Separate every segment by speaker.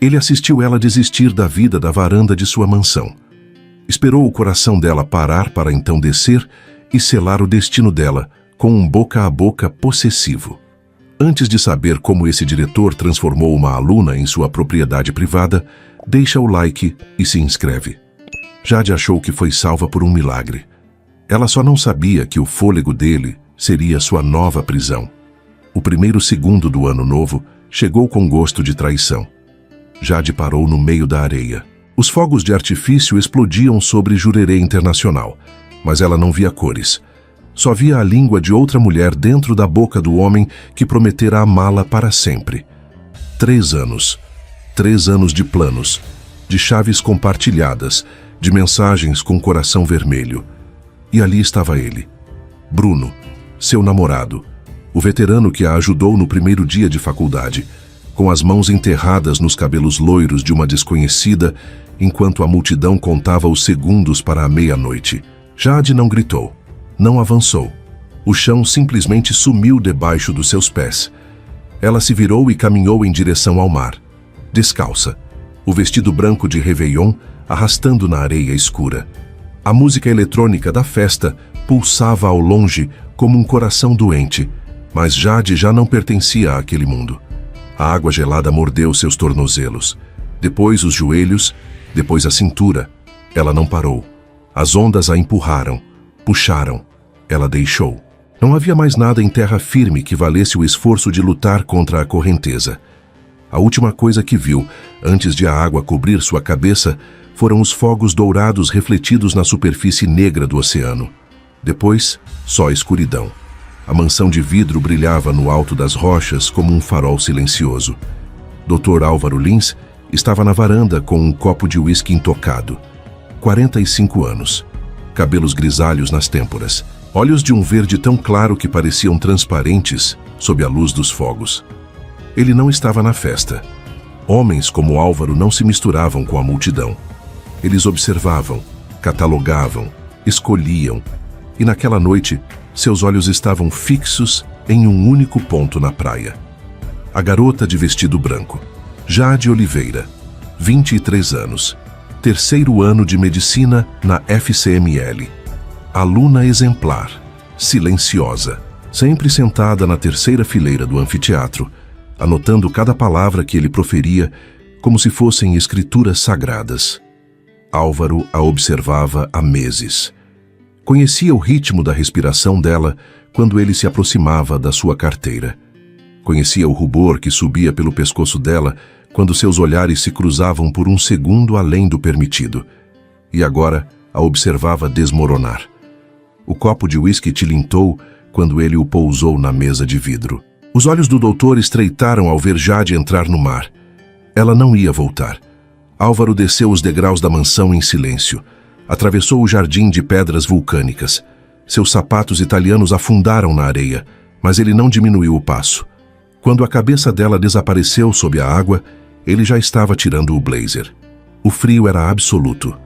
Speaker 1: Ele assistiu ela desistir da vida da varanda de sua mansão. Esperou o coração dela parar para então descer e selar o destino dela com um boca a boca possessivo. Antes de saber como esse diretor transformou uma aluna em sua propriedade privada, deixa o like e se inscreve. Jade achou que foi salva por um milagre. Ela só não sabia que o fôlego dele seria sua nova prisão. O primeiro segundo do ano novo chegou com gosto de traição. Jade parou no meio da areia. Os fogos de artifício explodiam sobre Jurerê Internacional, mas ela não via cores. Só via a língua de outra mulher dentro da boca do homem que prometera amá-la para sempre. 3 anos. 3 anos de planos, de chaves compartilhadas, de mensagens com coração vermelho. E ali estava ele, Bruno, seu namorado, o veterano que a ajudou no primeiro dia de faculdade, com as mãos enterradas nos cabelos loiros de uma desconhecida, enquanto a multidão contava os segundos para a meia-noite. Jade não gritou, não avançou. O chão simplesmente sumiu debaixo dos seus pés. Ela se virou e caminhou em direção ao mar, descalça, o vestido branco de Réveillon arrastando na areia escura. A música eletrônica da festa pulsava ao longe como um coração doente, mas Jade já não pertencia àquele mundo. A água gelada mordeu seus tornozelos, depois os joelhos, depois a cintura. Ela não parou. As ondas a empurraram, puxaram. Ela deixou. Não havia mais nada em terra firme que valesse o esforço de lutar contra a correnteza. A última coisa que viu, antes de a água cobrir sua cabeça, foram os fogos dourados refletidos na superfície negra do oceano. Depois, só escuridão. A mansão de vidro brilhava no alto das rochas como um farol silencioso. Dr. Álvaro Lins estava na varanda com um copo de uísque intocado. 45 anos. Cabelos grisalhos nas têmporas. Olhos de um verde tão claro que pareciam transparentes sob a luz dos fogos. Ele não estava na festa. Homens como Álvaro não se misturavam com a multidão. Eles observavam, catalogavam, escolhiam, e naquela noite, seus olhos estavam fixos em um único ponto na praia. A garota de vestido branco, Jade Oliveira, 23 anos, 3º ano de medicina na FCML. Aluna exemplar, silenciosa, sempre sentada na 3ª fileira do anfiteatro, anotando cada palavra que ele proferia como se fossem escrituras sagradas. Álvaro a observava há meses. Conhecia o ritmo da respiração dela quando ele se aproximava da sua carteira. Conhecia o rubor que subia pelo pescoço dela quando seus olhares se cruzavam por um segundo além do permitido. E agora a observava desmoronar. O copo de uísque tilintou quando ele o pousou na mesa de vidro. Os olhos do doutor estreitaram ao ver Jade entrar no mar. Ela não ia voltar. Álvaro desceu os degraus da mansão em silêncio. Atravessou o jardim de pedras vulcânicas. Seus sapatos italianos afundaram na areia, mas ele não diminuiu o passo. Quando a cabeça dela desapareceu sob a água, ele já estava tirando o blazer. O frio era absoluto.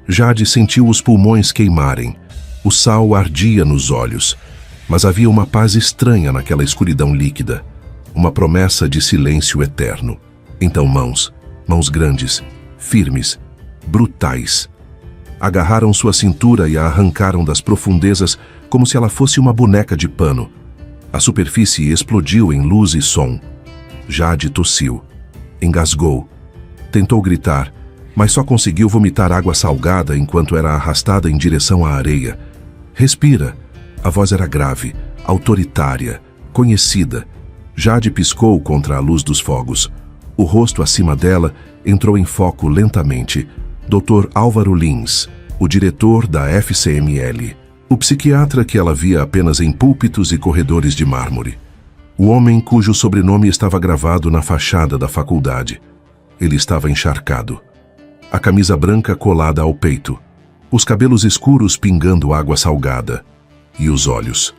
Speaker 1: Jade sentiu os pulmões queimarem. O sal ardia nos olhos, mas havia uma paz estranha naquela escuridão líquida, uma promessa de silêncio eterno. Então mãos grandes, firmes, brutais, agarraram sua cintura e a arrancaram das profundezas como se ela fosse uma boneca de pano. A superfície explodiu em luz e som. Jade tossiu, engasgou, tentou gritar, mas só conseguiu vomitar água salgada enquanto era arrastada em direção à areia. Respira. A voz era grave, autoritária, conhecida. Jade piscou contra a luz dos fogos. O rosto acima dela entrou em foco lentamente. Dr. Álvaro Lins, o diretor da FCML. O psiquiatra que ela via apenas em púlpitos e corredores de mármore. O homem cujo sobrenome estava gravado na fachada da faculdade. Ele estava encharcado. A camisa branca colada ao peito. Os cabelos escuros pingando água salgada. E os olhos.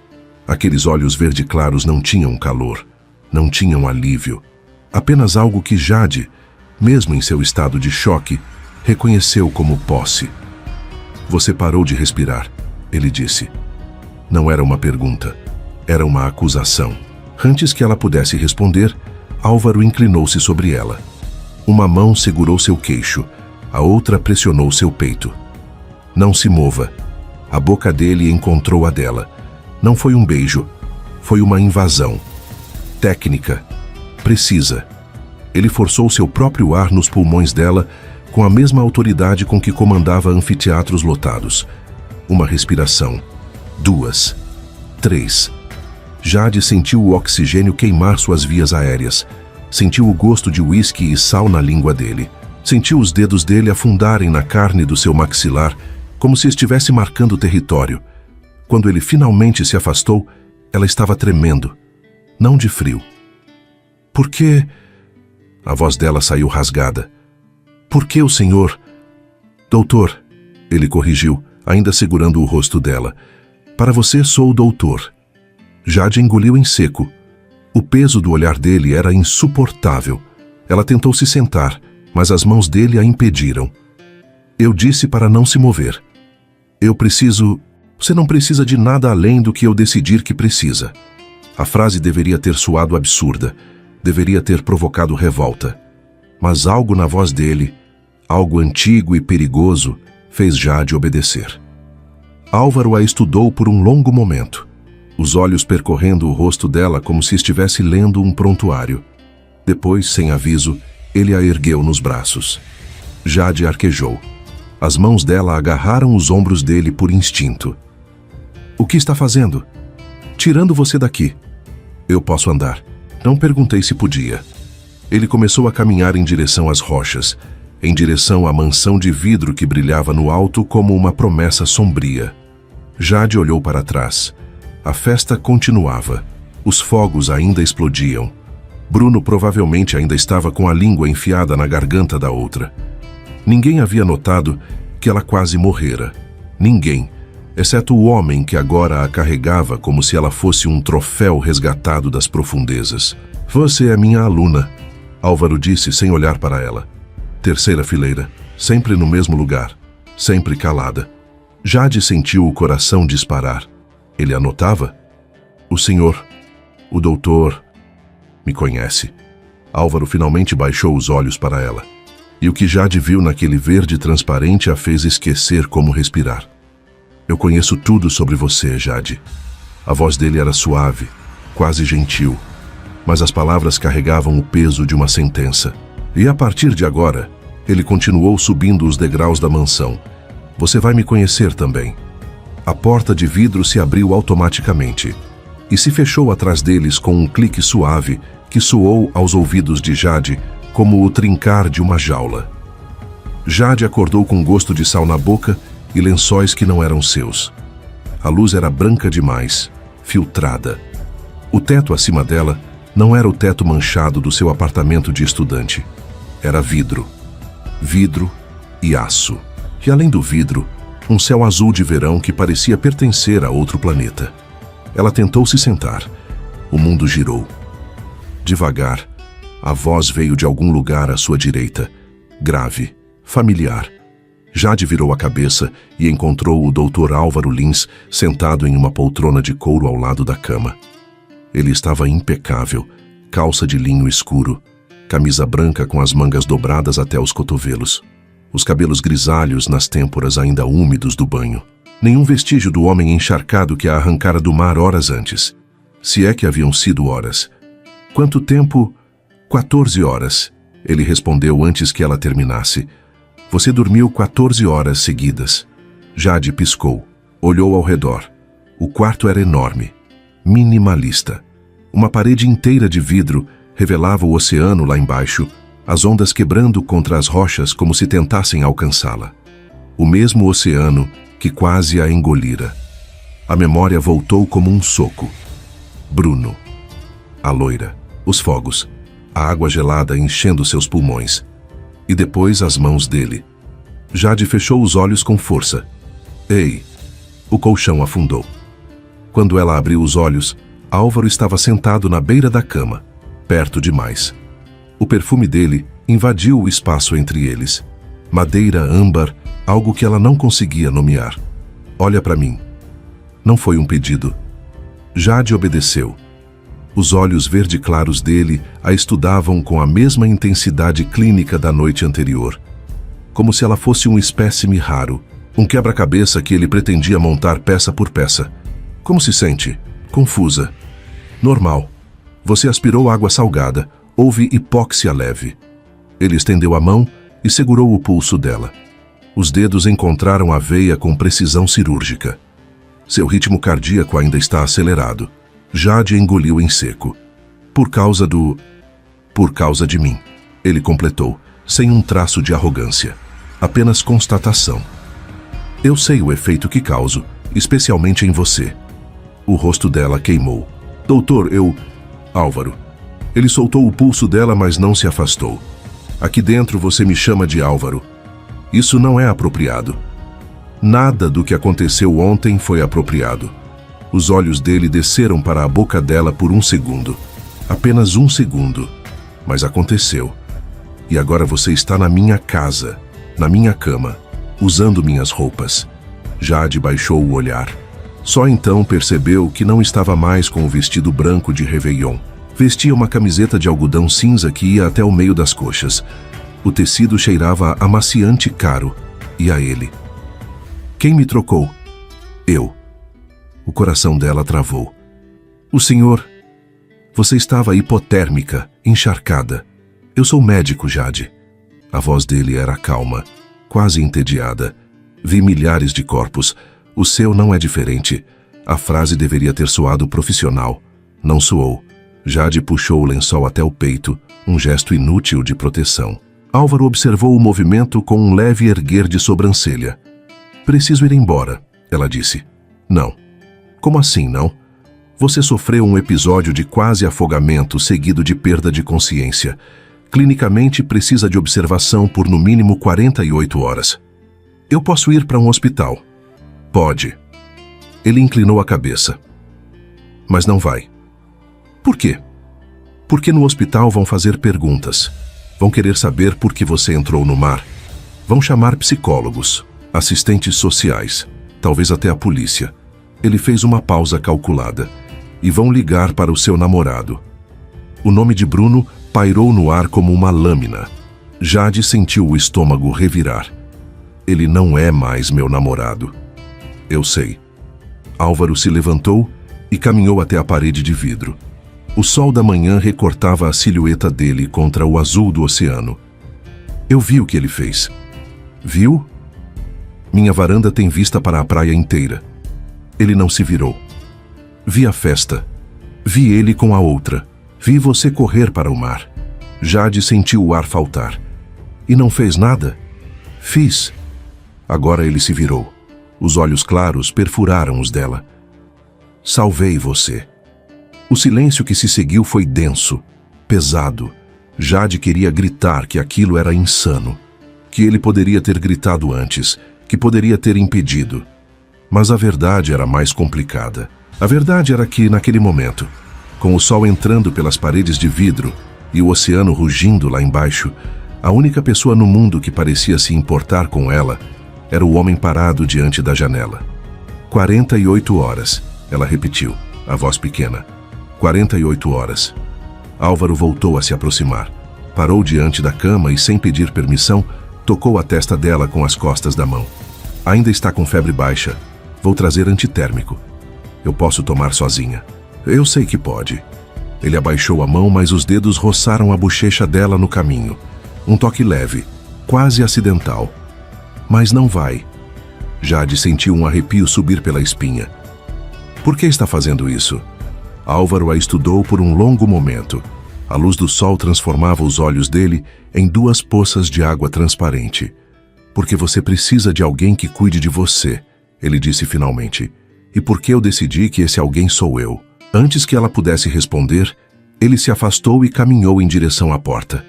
Speaker 1: Aqueles olhos verde claros não tinham calor, não tinham alívio. Apenas algo que Jade, mesmo em seu estado de choque, reconheceu como posse. Você parou de respirar, ele disse. Não era uma pergunta, era uma acusação. Antes que ela pudesse responder, Álvaro inclinou-se sobre ela. Uma mão segurou seu queixo, a outra pressionou seu peito. Não se mova. A boca dele encontrou a dela. Não foi um beijo, foi uma invasão. Técnica, precisa. Ele forçou seu próprio ar nos pulmões dela com a mesma autoridade com que comandava anfiteatros lotados. Uma respiração, 2, 3. Jade sentiu o oxigênio queimar suas vias aéreas. Sentiu o gosto de uísque e sal na língua dele. Sentiu os dedos dele afundarem na carne do seu maxilar, como se estivesse marcando território. Quando ele finalmente se afastou, ela estava tremendo. Não de frio. Por que... A voz dela saiu rasgada. Por que o senhor... Doutor, ele corrigiu, ainda segurando o rosto dela. Para você sou o doutor. Jade engoliu em seco. O peso do olhar dele era insuportável. Ela tentou se sentar, mas as mãos dele a impediram. Eu disse para não se mover. Eu preciso... Você não precisa de nada além do que eu decidir que precisa. A frase deveria ter soado absurda. Deveria ter provocado revolta. Mas algo na voz dele, algo antigo e perigoso, fez Jade obedecer. Álvaro a estudou por um longo momento, os olhos percorrendo o rosto dela como se estivesse lendo um prontuário. Depois, sem aviso, ele a ergueu nos braços. Jade arquejou. As mãos dela agarraram os ombros dele por instinto. O que está fazendo? Tirando você daqui. Eu posso andar. Não perguntei se podia. Ele começou a caminhar em direção às rochas, em direção à mansão de vidro que brilhava no alto como uma promessa sombria. Jade olhou para trás. A festa continuava. Os fogos ainda explodiam. Bruno provavelmente ainda estava com a língua enfiada na garganta da outra. Ninguém havia notado que ela quase morrera. Ninguém, exceto o homem que agora a carregava como se ela fosse um troféu resgatado das profundezas. Você é minha aluna, Álvaro disse sem olhar para ela. Terceira fileira, sempre no mesmo lugar, sempre calada. Jade sentiu o coração disparar. Ele a notava? O senhor, o doutor, me conhece. Álvaro finalmente baixou os olhos para ela. E o que Jade viu naquele verde transparente a fez esquecer como respirar. Eu conheço tudo sobre você, Jade. A voz dele era suave, quase gentil, mas as palavras carregavam o peso de uma sentença. E a partir de agora, ele continuou subindo os degraus da mansão. Você vai me conhecer também. A porta de vidro se abriu automaticamente e se fechou atrás deles com um clique suave que soou aos ouvidos de Jade como o trincar de uma jaula. Jade acordou com gosto de sal na boca e lençóis que não eram seus. A luz era branca demais, filtrada. O teto acima dela não era o teto manchado do seu apartamento de estudante. Era vidro. Vidro e aço. E além do vidro, um céu azul de verão que parecia pertencer a outro planeta. Ela tentou se sentar. O mundo girou. Devagar, a voz veio de algum lugar à sua direita, grave, familiar. Jade virou a cabeça e encontrou o Dr. Álvaro Lins sentado em uma poltrona de couro ao lado da cama. Ele estava impecável, calça de linho escuro, camisa branca com as mangas dobradas até os cotovelos, os cabelos grisalhos nas têmporas ainda úmidos do banho. Nenhum vestígio do homem encharcado que a arrancara do mar horas antes. Se é que haviam sido horas. Quanto tempo? 14 horas, ele respondeu antes que ela terminasse. Você dormiu 14 horas seguidas. Jade piscou, olhou ao redor. O quarto era enorme, minimalista. Uma parede inteira de vidro revelava o oceano lá embaixo, as ondas quebrando contra as rochas como se tentassem alcançá-la. O mesmo oceano que quase a engolira. A memória voltou como um soco. Bruno. A loira. Os fogos. A água gelada enchendo seus pulmões. E depois as mãos dele. Jade fechou os olhos com força. Ei! O colchão afundou. Quando ela abriu os olhos, Álvaro estava sentado na beira da cama, perto demais. O perfume dele invadiu o espaço entre eles. Madeira, âmbar, algo que ela não conseguia nomear. Olha para mim. Não foi um pedido. Jade obedeceu. Os olhos verde-claros dele a estudavam com a mesma intensidade clínica da noite anterior, como se ela fosse um espécime raro, um quebra-cabeça que ele pretendia montar peça por peça. Como se sente? Confusa. Normal. Você aspirou água salgada. Houve hipóxia leve. Ele estendeu a mão e segurou o pulso dela. Os dedos encontraram a veia com precisão cirúrgica. Seu ritmo cardíaco ainda está acelerado. Jade engoliu em seco. Por causa de mim, ele completou, sem um traço de arrogância. Apenas constatação. Eu sei o efeito que causo, especialmente em você. O rosto dela queimou. Doutor, Álvaro. Ele soltou o pulso dela, mas não se afastou. Aqui dentro você me chama de Álvaro. Isso não é apropriado. Nada do que aconteceu ontem foi apropriado. Os olhos dele desceram para a boca dela por um segundo. Apenas um segundo. Mas aconteceu. E agora você está na minha casa, na minha cama, usando minhas roupas. Jade baixou o olhar. Só então percebeu que não estava mais com o vestido branco de Réveillon. Vestia uma camiseta de algodão cinza que ia até o meio das coxas. O tecido cheirava a amaciante caro e a ele. Quem me trocou? Eu. O coração dela travou. O senhor... Você estava hipotérmica, encharcada. Eu sou médico, Jade. A voz dele era calma, quase entediada. Vi milhares de corpos. O seu não é diferente. A frase deveria ter soado profissional. Não soou. Jade puxou o lençol até o peito, um gesto inútil de proteção. Álvaro observou o movimento com um leve erguer de sobrancelha. Preciso ir embora, ela disse. Não. Como assim, não? Você sofreu um episódio de quase afogamento seguido de perda de consciência. Clinicamente precisa de observação por no mínimo 48 horas. Eu posso ir para um hospital? Pode. Ele inclinou a cabeça. Mas não vai. Por quê? Porque no hospital vão fazer perguntas. Vão querer saber por que você entrou no mar. Vão chamar psicólogos, assistentes sociais, talvez até a polícia. Ele fez uma pausa calculada. E vão ligar para o seu namorado. O nome de Bruno pairou no ar como uma lâmina. Jade sentiu o estômago revirar. Ele não é mais meu namorado. Eu sei. Álvaro se levantou e caminhou até a parede de vidro. O sol da manhã recortava a silhueta dele contra o azul do oceano. Eu vi o que ele fez. Viu? Minha varanda tem vista para a praia inteira. Ele não se virou. Vi a festa. Vi ele com a outra. Vi você correr para o mar. Jade sentiu o ar faltar. E não fez nada? Fiz. Agora ele se virou. Os olhos claros perfuraram os dela. Salvei você. O silêncio que se seguiu foi denso, pesado. Jade queria gritar que aquilo era insano, que ele poderia ter gritado antes, que poderia ter impedido. Mas a verdade era mais complicada. A verdade era que, naquele momento, com o sol entrando pelas paredes de vidro e o oceano rugindo lá embaixo, a única pessoa no mundo que parecia se importar com ela era o homem parado diante da janela. 48 horas, ela repetiu, a voz pequena. 48 horas. Álvaro voltou a se aproximar. Parou diante da cama e, sem pedir permissão, tocou a testa dela com as costas da mão. Ainda está com febre baixa. Vou trazer antitérmico. Eu posso tomar sozinha. Eu sei que pode. Ele abaixou a mão, mas os dedos roçaram a bochecha dela no caminho. Um toque leve, quase acidental. Mas não vai. Jade sentiu um arrepio subir pela espinha. Por que está fazendo isso? Álvaro a estudou por um longo momento. A luz do sol transformava os olhos dele em duas poças de água transparente. Porque você precisa de alguém que cuide de você, ele disse finalmente. E porque eu decidi que esse alguém sou eu. Antes que ela pudesse responder, ele se afastou e caminhou em direção à porta.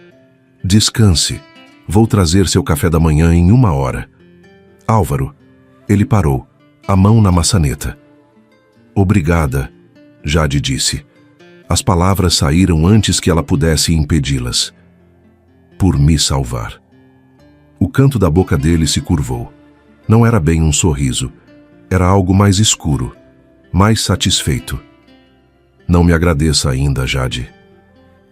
Speaker 1: Descanse. Vou trazer seu café da manhã em 1 hora. Álvaro. Ele parou, a mão na maçaneta. Obrigada, Jade disse. As palavras saíram antes que ela pudesse impedi-las. Por me salvar. O canto da boca dele se curvou. Não era bem um sorriso. Era algo mais escuro, mais satisfeito. Não me agradeça ainda, Jade.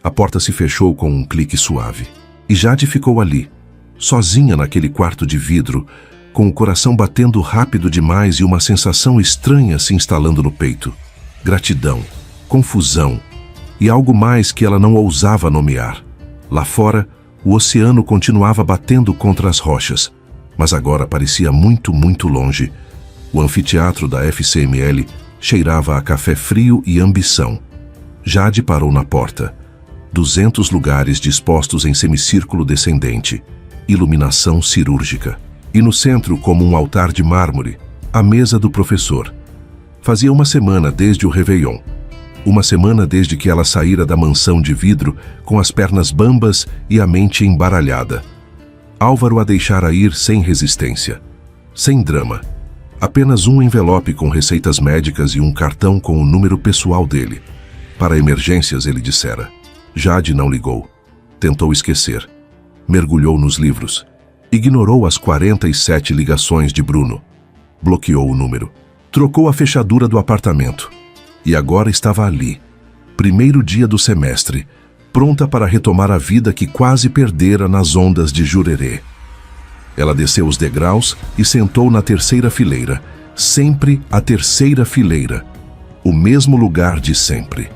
Speaker 1: A porta se fechou com um clique suave. E Jade ficou ali, sozinha naquele quarto de vidro, com o coração batendo rápido demais e uma sensação estranha se instalando no peito. Gratidão, confusão e algo mais que ela não ousava nomear. Lá fora, o oceano continuava batendo contra as rochas, mas agora parecia muito, muito longe. O anfiteatro da FCML cheirava a café frio e ambição. Jade parou na porta. 200 lugares dispostos em semicírculo descendente. Iluminação cirúrgica. E no centro, como um altar de mármore, a mesa do professor. Fazia uma semana desde o Réveillon. Uma semana desde que ela saíra da mansão de vidro com as pernas bambas e a mente embaralhada. Álvaro a deixara ir sem resistência. Sem drama. Apenas um envelope com receitas médicas e um cartão com o número pessoal dele. Para emergências, ele dissera. Jade não ligou. Tentou esquecer. Mergulhou nos livros. Ignorou as 47 ligações de Bruno. Bloqueou o número. Trocou a fechadura do apartamento. E agora estava ali. Primeiro dia do semestre. Pronta para retomar a vida que quase perdera nas ondas de Jurerê. Ela desceu os degraus e sentou na terceira fileira. Sempre a terceira fileira. O mesmo lugar de sempre.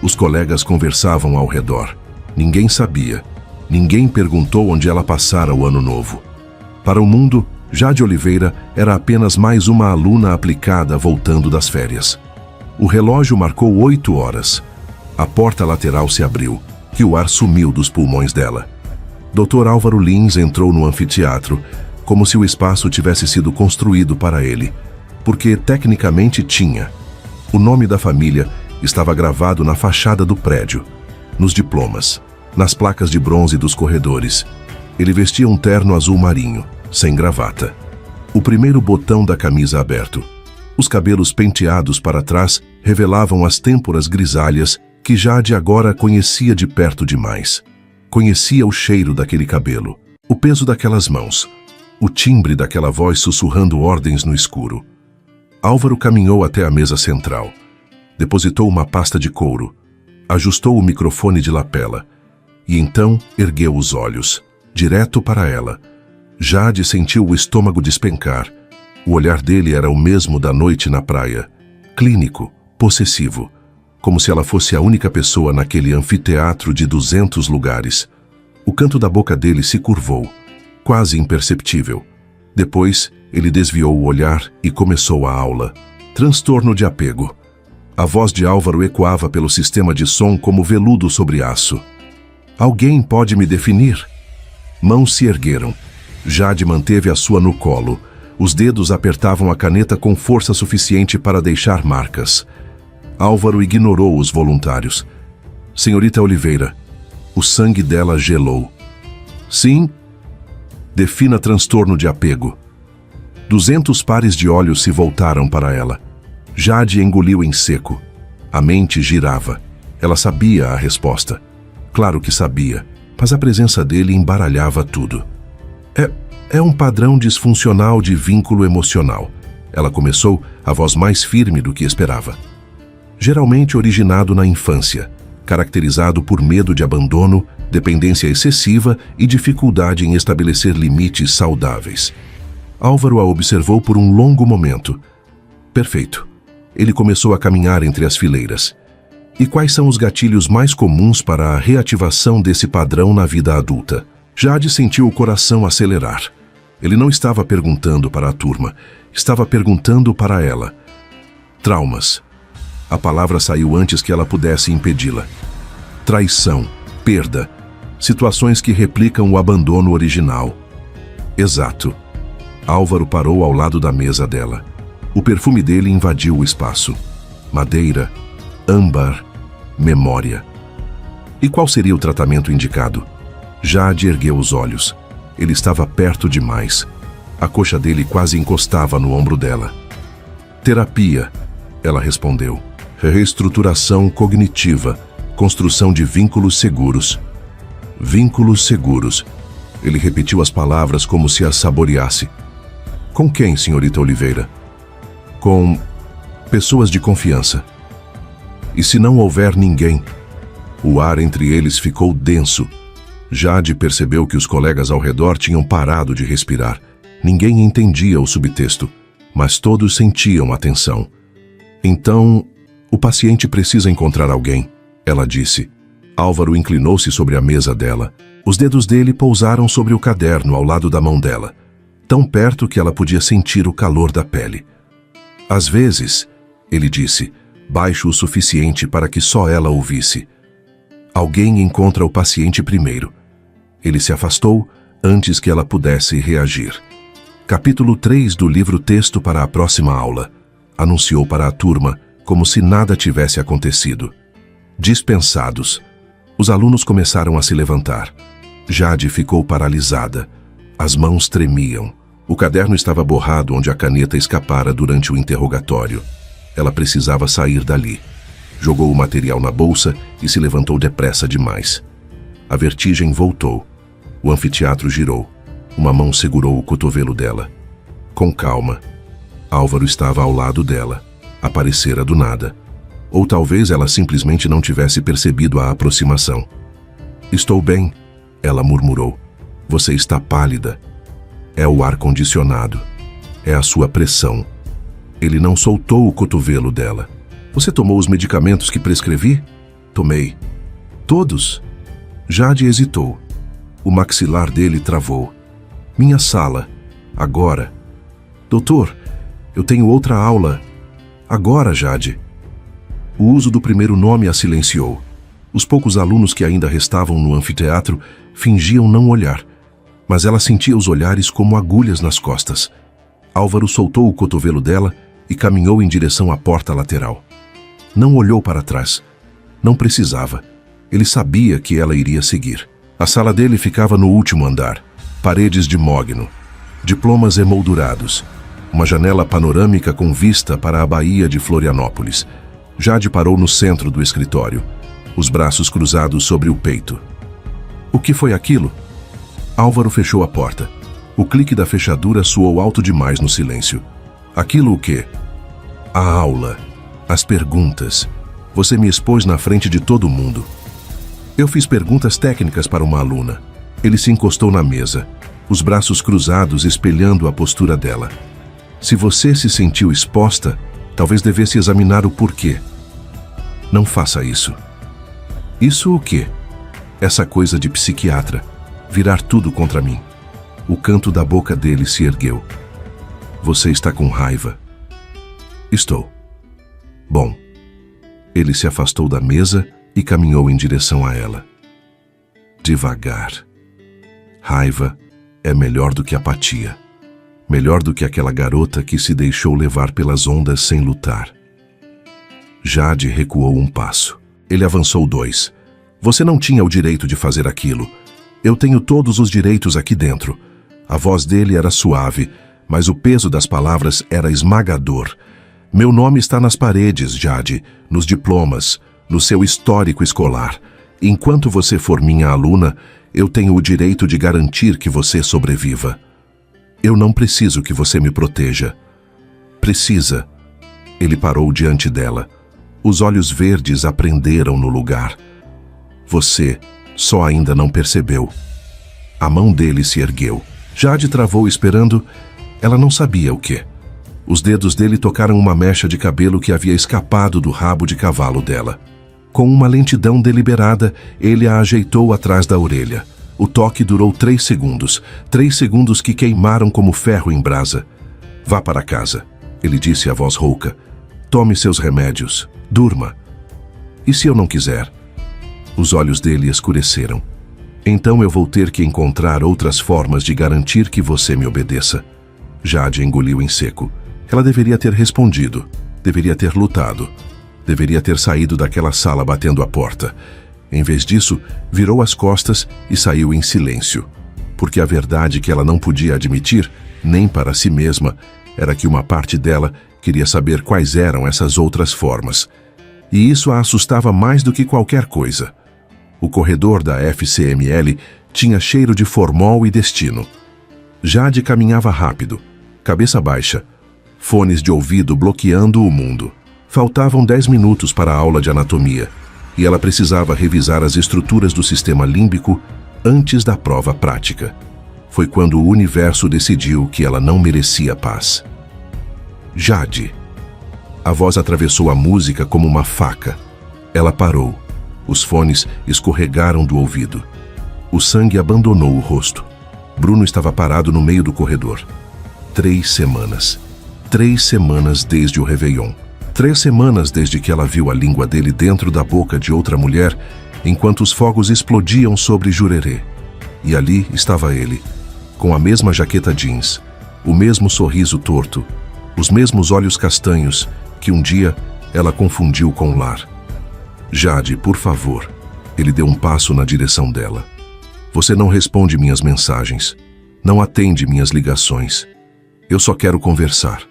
Speaker 1: Os colegas conversavam ao redor. Ninguém sabia. Ninguém perguntou onde ela passara o ano novo. Para o mundo, Jade Oliveira era apenas mais uma aluna aplicada voltando das férias. O relógio marcou 8 horas. A porta lateral se abriu e o ar sumiu dos pulmões dela. Dr. Álvaro Lins entrou no anfiteatro, como se o espaço tivesse sido construído para ele, porque tecnicamente tinha. O nome da família estava gravado na fachada do prédio, nos diplomas, nas placas de bronze dos corredores. Ele vestia um terno azul marinho, sem gravata. O primeiro botão da camisa aberto. Os cabelos penteados para trás revelavam as têmporas grisalhas que Jade agora conhecia de perto demais. Conhecia o cheiro daquele cabelo, o peso daquelas mãos, o timbre daquela voz sussurrando ordens no escuro. Álvaro caminhou até a mesa central. Depositou uma pasta de couro, ajustou o microfone de lapela e então ergueu os olhos, direto para ela. Jade sentiu o estômago despencar. O olhar dele era o mesmo da noite na praia, clínico, possessivo, como se ela fosse a única pessoa naquele anfiteatro de 200 lugares. O canto da boca dele se curvou, quase imperceptível. Depois, ele desviou o olhar e começou a aula. Transtorno de apego. A voz de Álvaro ecoava pelo sistema de som como veludo sobre aço. Alguém pode me definir? Mãos se ergueram. Jade manteve a sua no colo. Os dedos apertavam a caneta com força suficiente para deixar marcas. Álvaro ignorou os voluntários. Senhorita Oliveira. O sangue dela gelou. Sim? Defina transtorno de apego. 200 pares de olhos se voltaram para ela. Jade engoliu em seco. A mente girava. Ela sabia a resposta. Claro que sabia, mas a presença dele embaralhava tudo. É um padrão disfuncional de vínculo emocional. Ela começou, a voz mais firme do que esperava. Geralmente originado na infância, caracterizado por medo de abandono, dependência excessiva e dificuldade em estabelecer limites saudáveis. Álvaro a observou por um longo momento. Perfeito. Ele começou a caminhar entre as fileiras. E quais são os gatilhos mais comuns para a reativação desse padrão na vida adulta? Jade sentiu o coração acelerar. Ele não estava perguntando para a turma, estava perguntando para ela. Traumas. A palavra saiu antes que ela pudesse impedi-la. Traição, perda, situações que replicam o abandono original. Exato. Álvaro parou ao lado da mesa dela. O perfume dele invadiu o espaço. Madeira, âmbar, memória. E qual seria o tratamento indicado? Jade ergueu os olhos. Ele estava perto demais. A coxa dele quase encostava no ombro dela. Terapia, ela respondeu. Reestruturação cognitiva, construção de vínculos seguros. Vínculos seguros. Ele repetiu as palavras como se as saboreasse. Com quem, senhorita Oliveira? Com pessoas de confiança. E se não houver ninguém? O ar entre eles ficou denso. Jade percebeu que os colegas ao redor tinham parado de respirar. Ninguém entendia o subtexto, mas todos sentiam a tensão. Então, o paciente precisa encontrar alguém, ela disse. Álvaro inclinou-se sobre a mesa dela. Os dedos dele pousaram sobre o caderno ao lado da mão dela, tão perto que ela podia sentir o calor da pele. Às vezes, ele disse, baixo o suficiente para que só ela ouvisse. Alguém encontra o paciente primeiro. Ele se afastou antes que ela pudesse reagir. Capítulo 3 do livro Texto para a próxima aula. Anunciou para a turma, como se nada tivesse acontecido. Dispensados. Os alunos começaram a se levantar. Jade ficou paralisada. As mãos tremiam. O caderno estava borrado onde a caneta escapara durante o interrogatório. Ela precisava sair dali. Jogou o material na bolsa e se levantou depressa demais. A vertigem voltou. O anfiteatro girou. Uma mão segurou o cotovelo dela. Com calma. Álvaro estava ao lado dela. Aparecera do nada. Ou talvez ela simplesmente não tivesse percebido a aproximação. Estou bem, ela murmurou. Você está pálida. É o ar-condicionado. É a sua pressão. Ele não soltou o cotovelo dela. Você tomou os medicamentos que prescrevi? Tomei. Todos? Jade hesitou. O maxilar dele travou. Minha sala. Agora. Doutor, eu tenho outra aula. Agora, Jade. O uso do primeiro nome a silenciou. Os poucos alunos que ainda restavam no anfiteatro fingiam não olhar, mas ela sentia os olhares como agulhas nas costas. Álvaro soltou o cotovelo dela e caminhou em direção à porta lateral. Não olhou para trás. Não precisava. Ele sabia que ela iria seguir. A sala dele ficava no último andar. Paredes de mogno. Diplomas emoldurados. Uma janela panorâmica com vista para a Baía de Florianópolis. Jade parou no centro do escritório, os braços cruzados sobre o peito. O que foi aquilo? Álvaro fechou a porta. O clique da fechadura soou alto demais no silêncio. Aquilo o quê? A aula. As perguntas. Você me expôs na frente de todo mundo. Eu fiz perguntas técnicas para uma aluna. Ele se encostou na mesa, os braços cruzados espelhando a postura dela. Se você se sentiu exposta, talvez devesse examinar o porquê. Não faça isso. Isso o quê? Essa coisa de psiquiatra. Virar tudo contra mim. O canto da boca dele se ergueu. Você está com raiva? Estou. Bom. Ele se afastou da mesa e caminhou em direção a ela. Devagar. Raiva é melhor do que apatia. Melhor do que aquela garota que se deixou levar pelas ondas sem lutar. Jade recuou um passo. Ele avançou 2. Você não tinha o direito de fazer aquilo. Eu tenho todos os direitos aqui dentro. A voz dele era suave, mas o peso das palavras era esmagador. Meu nome está nas paredes, Jade, nos diplomas, no seu histórico escolar. Enquanto você for minha aluna, eu tenho o direito de garantir que você sobreviva. Eu não preciso que você me proteja. Precisa. Ele parou diante dela. Os olhos verdes aprenderam no lugar. Você só ainda não percebeu. A mão dele se ergueu. Jade travou esperando, ela não sabia o quê. Os dedos dele tocaram uma mecha de cabelo que havia escapado do rabo de cavalo dela. Com uma lentidão deliberada, ele a ajeitou atrás da orelha. O toque durou 3 segundos. 3 segundos que queimaram como ferro em brasa. Vá para casa, ele disse a voz rouca. Tome seus remédios. Durma. E se eu não quiser? Os olhos dele escureceram. Então eu vou ter que encontrar outras formas de garantir que você me obedeça. Jade engoliu em seco. Ela deveria ter respondido. Deveria ter lutado. Deveria ter saído daquela sala batendo a porta. Em vez disso, virou as costas e saiu em silêncio. Porque a verdade que ela não podia admitir, nem para si mesma, era que uma parte dela queria saber quais eram essas outras formas. E isso a assustava mais do que qualquer coisa. O corredor da FCML tinha cheiro de formol e destino. Jade caminhava rápido, cabeça baixa, fones de ouvido bloqueando o mundo. Faltavam 10 minutos para a aula de anatomia e ela precisava revisar as estruturas do sistema límbico antes da prova prática. Foi quando o universo decidiu que ela não merecia paz. Jade. A voz atravessou a música como uma faca. Ela parou. Os fones escorregaram do ouvido. O sangue abandonou o rosto. Bruno estava parado no meio do corredor. 3 semanas. 3 semanas desde o Réveillon. 3 semanas desde que ela viu a língua dele dentro da boca de outra mulher, enquanto os fogos explodiam sobre Jurerê. E ali estava ele, com a mesma jaqueta jeans, o mesmo sorriso torto, os mesmos olhos castanhos que um dia ela confundiu com Lar. Jade, por favor. Ele deu um passo na direção dela. Você não responde minhas mensagens, não atende minhas ligações. Eu só quero conversar.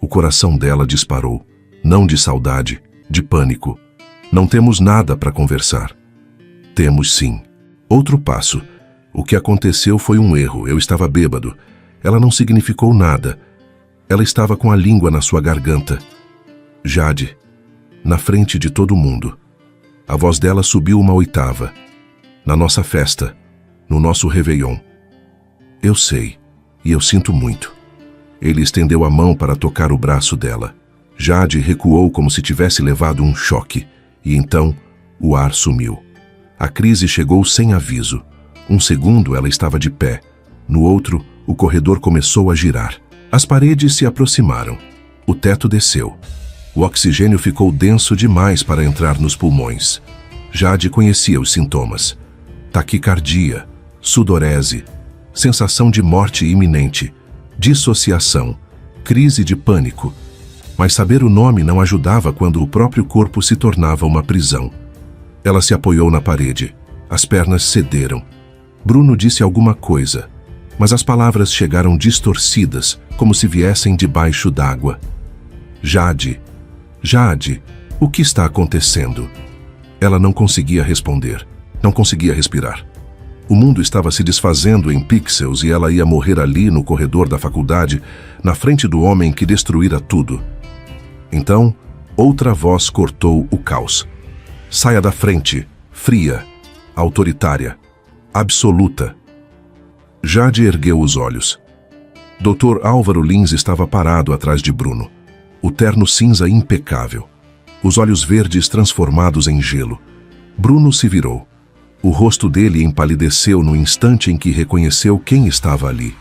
Speaker 1: O coração dela disparou. Não de saudade, de pânico. Não temos nada para conversar. Temos sim. Outro passo. O que aconteceu foi um erro. Eu estava bêbado. Ela não significou nada. Ela estava com a língua na sua garganta. Jade, na frente de todo mundo. A voz dela subiu uma oitava. Na nossa festa, no nosso Réveillon. Eu sei, e eu sinto muito. Ele estendeu a mão para tocar o braço dela. Jade recuou como se tivesse levado um choque, e então o ar sumiu. A crise chegou sem aviso. Um segundo ela estava de pé. No outro, o corredor começou a girar. As paredes se aproximaram. O teto desceu. O oxigênio ficou denso demais para entrar nos pulmões. Jade conhecia os sintomas. Taquicardia, sudorese, sensação de morte iminente, dissociação, crise de pânico. Mas saber o nome não ajudava quando o próprio corpo se tornava uma prisão. Ela se apoiou na parede. As pernas cederam. Bruno disse alguma coisa, mas as palavras chegaram distorcidas, como se viessem debaixo d'água. Jade, Jade, o que está acontecendo? Ela não conseguia responder. Não conseguia respirar. O mundo estava se desfazendo em pixels e ela ia morrer ali no corredor da faculdade, na frente do homem que destruíra tudo. Então, outra voz cortou o caos. Saia da frente, fria, autoritária, absoluta. Jade ergueu os olhos. Dr. Álvaro Lins estava parado atrás de Bruno. O terno cinza impecável. Os olhos verdes transformados em gelo. Bruno se virou. O rosto dele empalideceu no instante em que reconheceu quem estava ali.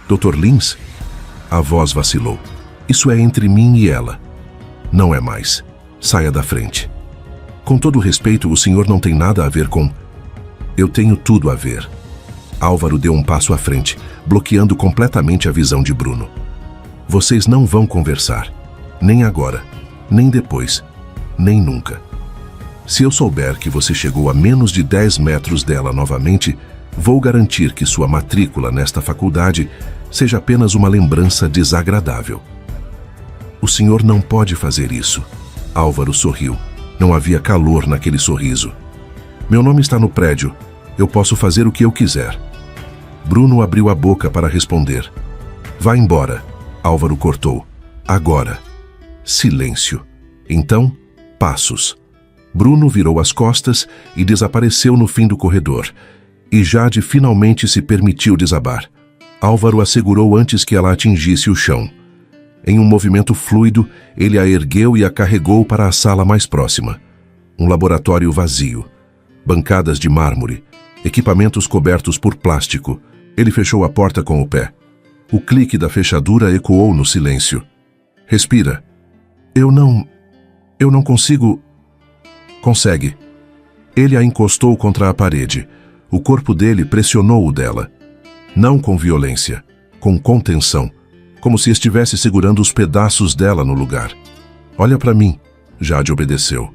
Speaker 1: Dr. Lins? A voz vacilou. Isso é entre mim e ela. Não é mais. Saia da frente. Com todo respeito, o senhor não tem nada a ver com... Eu tenho tudo a ver. Álvaro deu um passo à frente, bloqueando completamente a visão de Bruno. Vocês não vão conversar. Nem agora, nem depois, nem nunca. Se eu souber que você chegou a menos de 10 metros dela novamente, vou garantir que sua matrícula nesta faculdade seja apenas uma lembrança desagradável. O senhor não pode fazer isso. Álvaro sorriu. Não havia calor naquele sorriso. Meu nome está no prédio. Eu posso fazer o que eu quiser. Bruno abriu a boca para responder. Vá embora. Álvaro cortou. Agora. Silêncio. Então, passos. Bruno virou as costas e desapareceu no fim do corredor. E Jade finalmente se permitiu desabar. Álvaro a segurou antes que ela atingisse o chão. Em um movimento fluido, ele a ergueu e a carregou para a sala mais próxima. Um laboratório vazio. Bancadas de mármore. Equipamentos cobertos por plástico. Ele fechou a porta com o pé. O clique da fechadura ecoou no silêncio. Respira. Eu não consigo... Consegue. Ele a encostou contra a parede. O corpo dele pressionou o dela. Não com violência, com contenção, como se estivesse segurando os pedaços dela no lugar. Olha para mim. Jade obedeceu.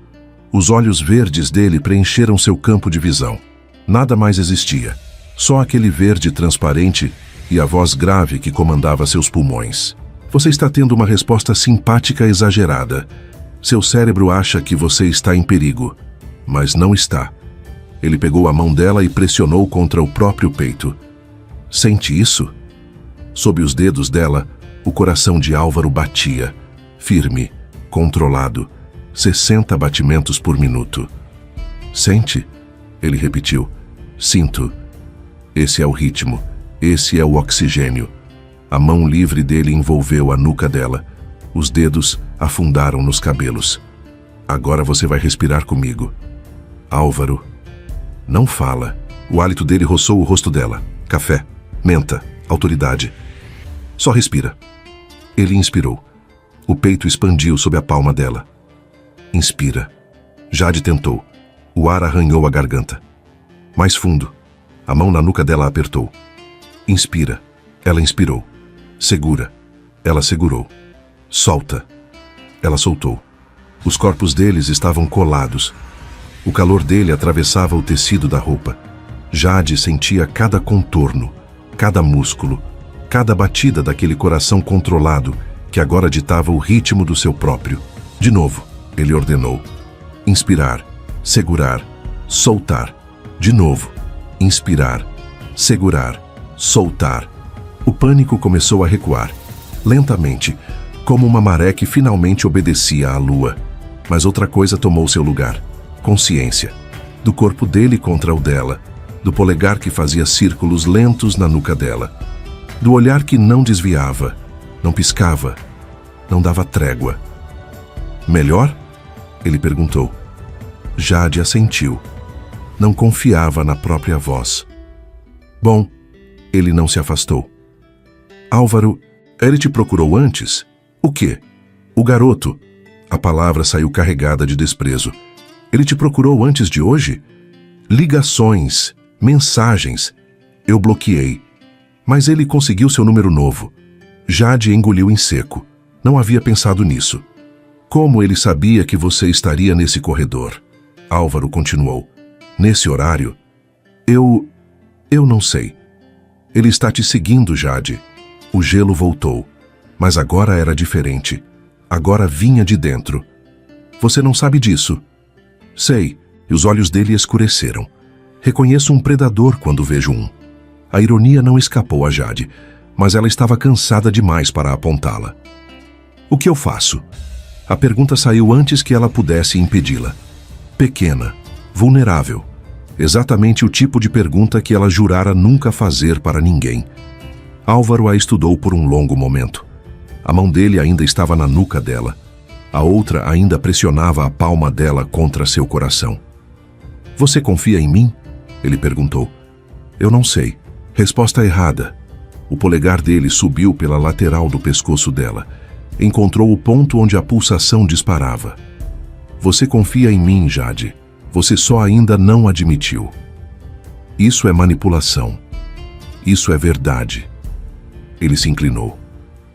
Speaker 1: Os olhos verdes dele preencheram seu campo de visão. Nada mais existia. Só aquele verde transparente e a voz grave que comandava seus pulmões. Você está tendo uma resposta simpática exagerada. Seu cérebro acha que você está em perigo, mas não está. Ele pegou a mão dela e pressionou contra o próprio peito. Sente isso? Sob os dedos dela, o coração de Álvaro batia, firme, controlado, 60 batimentos por minuto. Sente? Ele repetiu. Sinto. Esse é o ritmo, esse é o oxigênio. A mão livre dele envolveu a nuca dela. Os dedos afundaram nos cabelos. Agora você vai respirar comigo. Álvaro. Não fala. O hálito dele roçou o rosto dela. Café, menta, autoridade. Só respira. Ele inspirou. O peito expandiu sob a palma dela. Inspira. Jade tentou. O ar arranhou a garganta. Mais fundo. A mão na nuca dela apertou. Inspira. Ela inspirou. Segura. Ela segurou. Solta. Ela soltou. Os corpos deles estavam colados. O calor dele atravessava o tecido da roupa. Jade sentia cada contorno, cada músculo, cada batida daquele coração controlado que agora ditava o ritmo do seu próprio. De novo, ele ordenou. Inspirar, segurar, soltar. De novo. Inspirar, segurar, soltar. O pânico começou a recuar, lentamente, como uma maré que finalmente obedecia à lua. Mas outra coisa tomou seu lugar. Consciência. Do corpo dele contra o dela. Do polegar que fazia círculos lentos na nuca dela. Do olhar que não desviava, não piscava, não dava trégua. Melhor? Ele perguntou. Jade assentiu. Não confiava na própria voz. Bom, ele não se afastou. Álvaro, ele te procurou antes? O quê? O garoto. A palavra saiu carregada de desprezo. Ele te procurou antes de hoje? Ligações, mensagens. Eu bloqueei. Mas ele conseguiu seu número novo. Jade engoliu em seco. Não havia pensado nisso. Como ele sabia que você estaria nesse corredor? Álvaro continuou. Nesse horário? Eu não sei. Ele está te seguindo, Jade. O gelo voltou. Mas agora era diferente. Agora vinha de dentro. Você não sabe disso? Sei, e os olhos dele escureceram. Reconheço um predador quando vejo um. A ironia não escapou a Jade, mas ela estava cansada demais para apontá-la. O que eu faço? A pergunta saiu antes que ela pudesse impedi-la. Pequena, vulnerável. Exatamente o tipo de pergunta que ela jurara nunca fazer para ninguém. Álvaro a estudou por um longo momento. A mão dele ainda estava na nuca dela. A outra ainda pressionava a palma dela contra seu coração. Você confia em mim? Ele perguntou. Eu não sei. Resposta errada. O polegar dele subiu pela lateral do pescoço dela. Encontrou o ponto onde a pulsação disparava. Você confia em mim, Jade. Você só ainda não admitiu. Isso é manipulação. Isso é verdade. Ele se inclinou.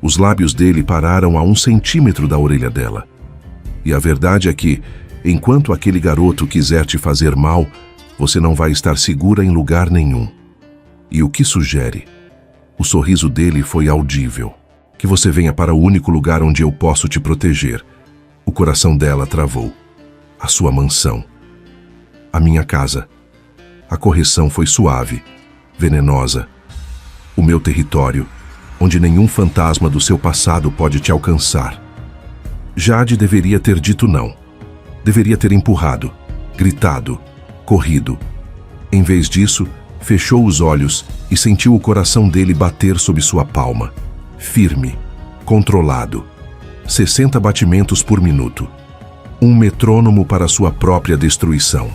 Speaker 1: Os lábios dele pararam a 1 centímetro da orelha dela. E a verdade é que, enquanto aquele garoto quiser te fazer mal, você não vai estar segura em lugar nenhum. E o que sugere? O sorriso dele foi audível. Que você venha para o único lugar onde eu posso te proteger. O coração dela travou. A sua mansão. A minha casa. A correção foi suave, venenosa. O meu território, onde nenhum fantasma do seu passado pode te alcançar. Jade deveria ter dito não. Deveria ter empurrado, gritado, corrido. Em vez disso, fechou os olhos e sentiu o coração dele bater sob sua palma. Firme, controlado. 60 batimentos por minuto. Um metrônomo para sua própria destruição.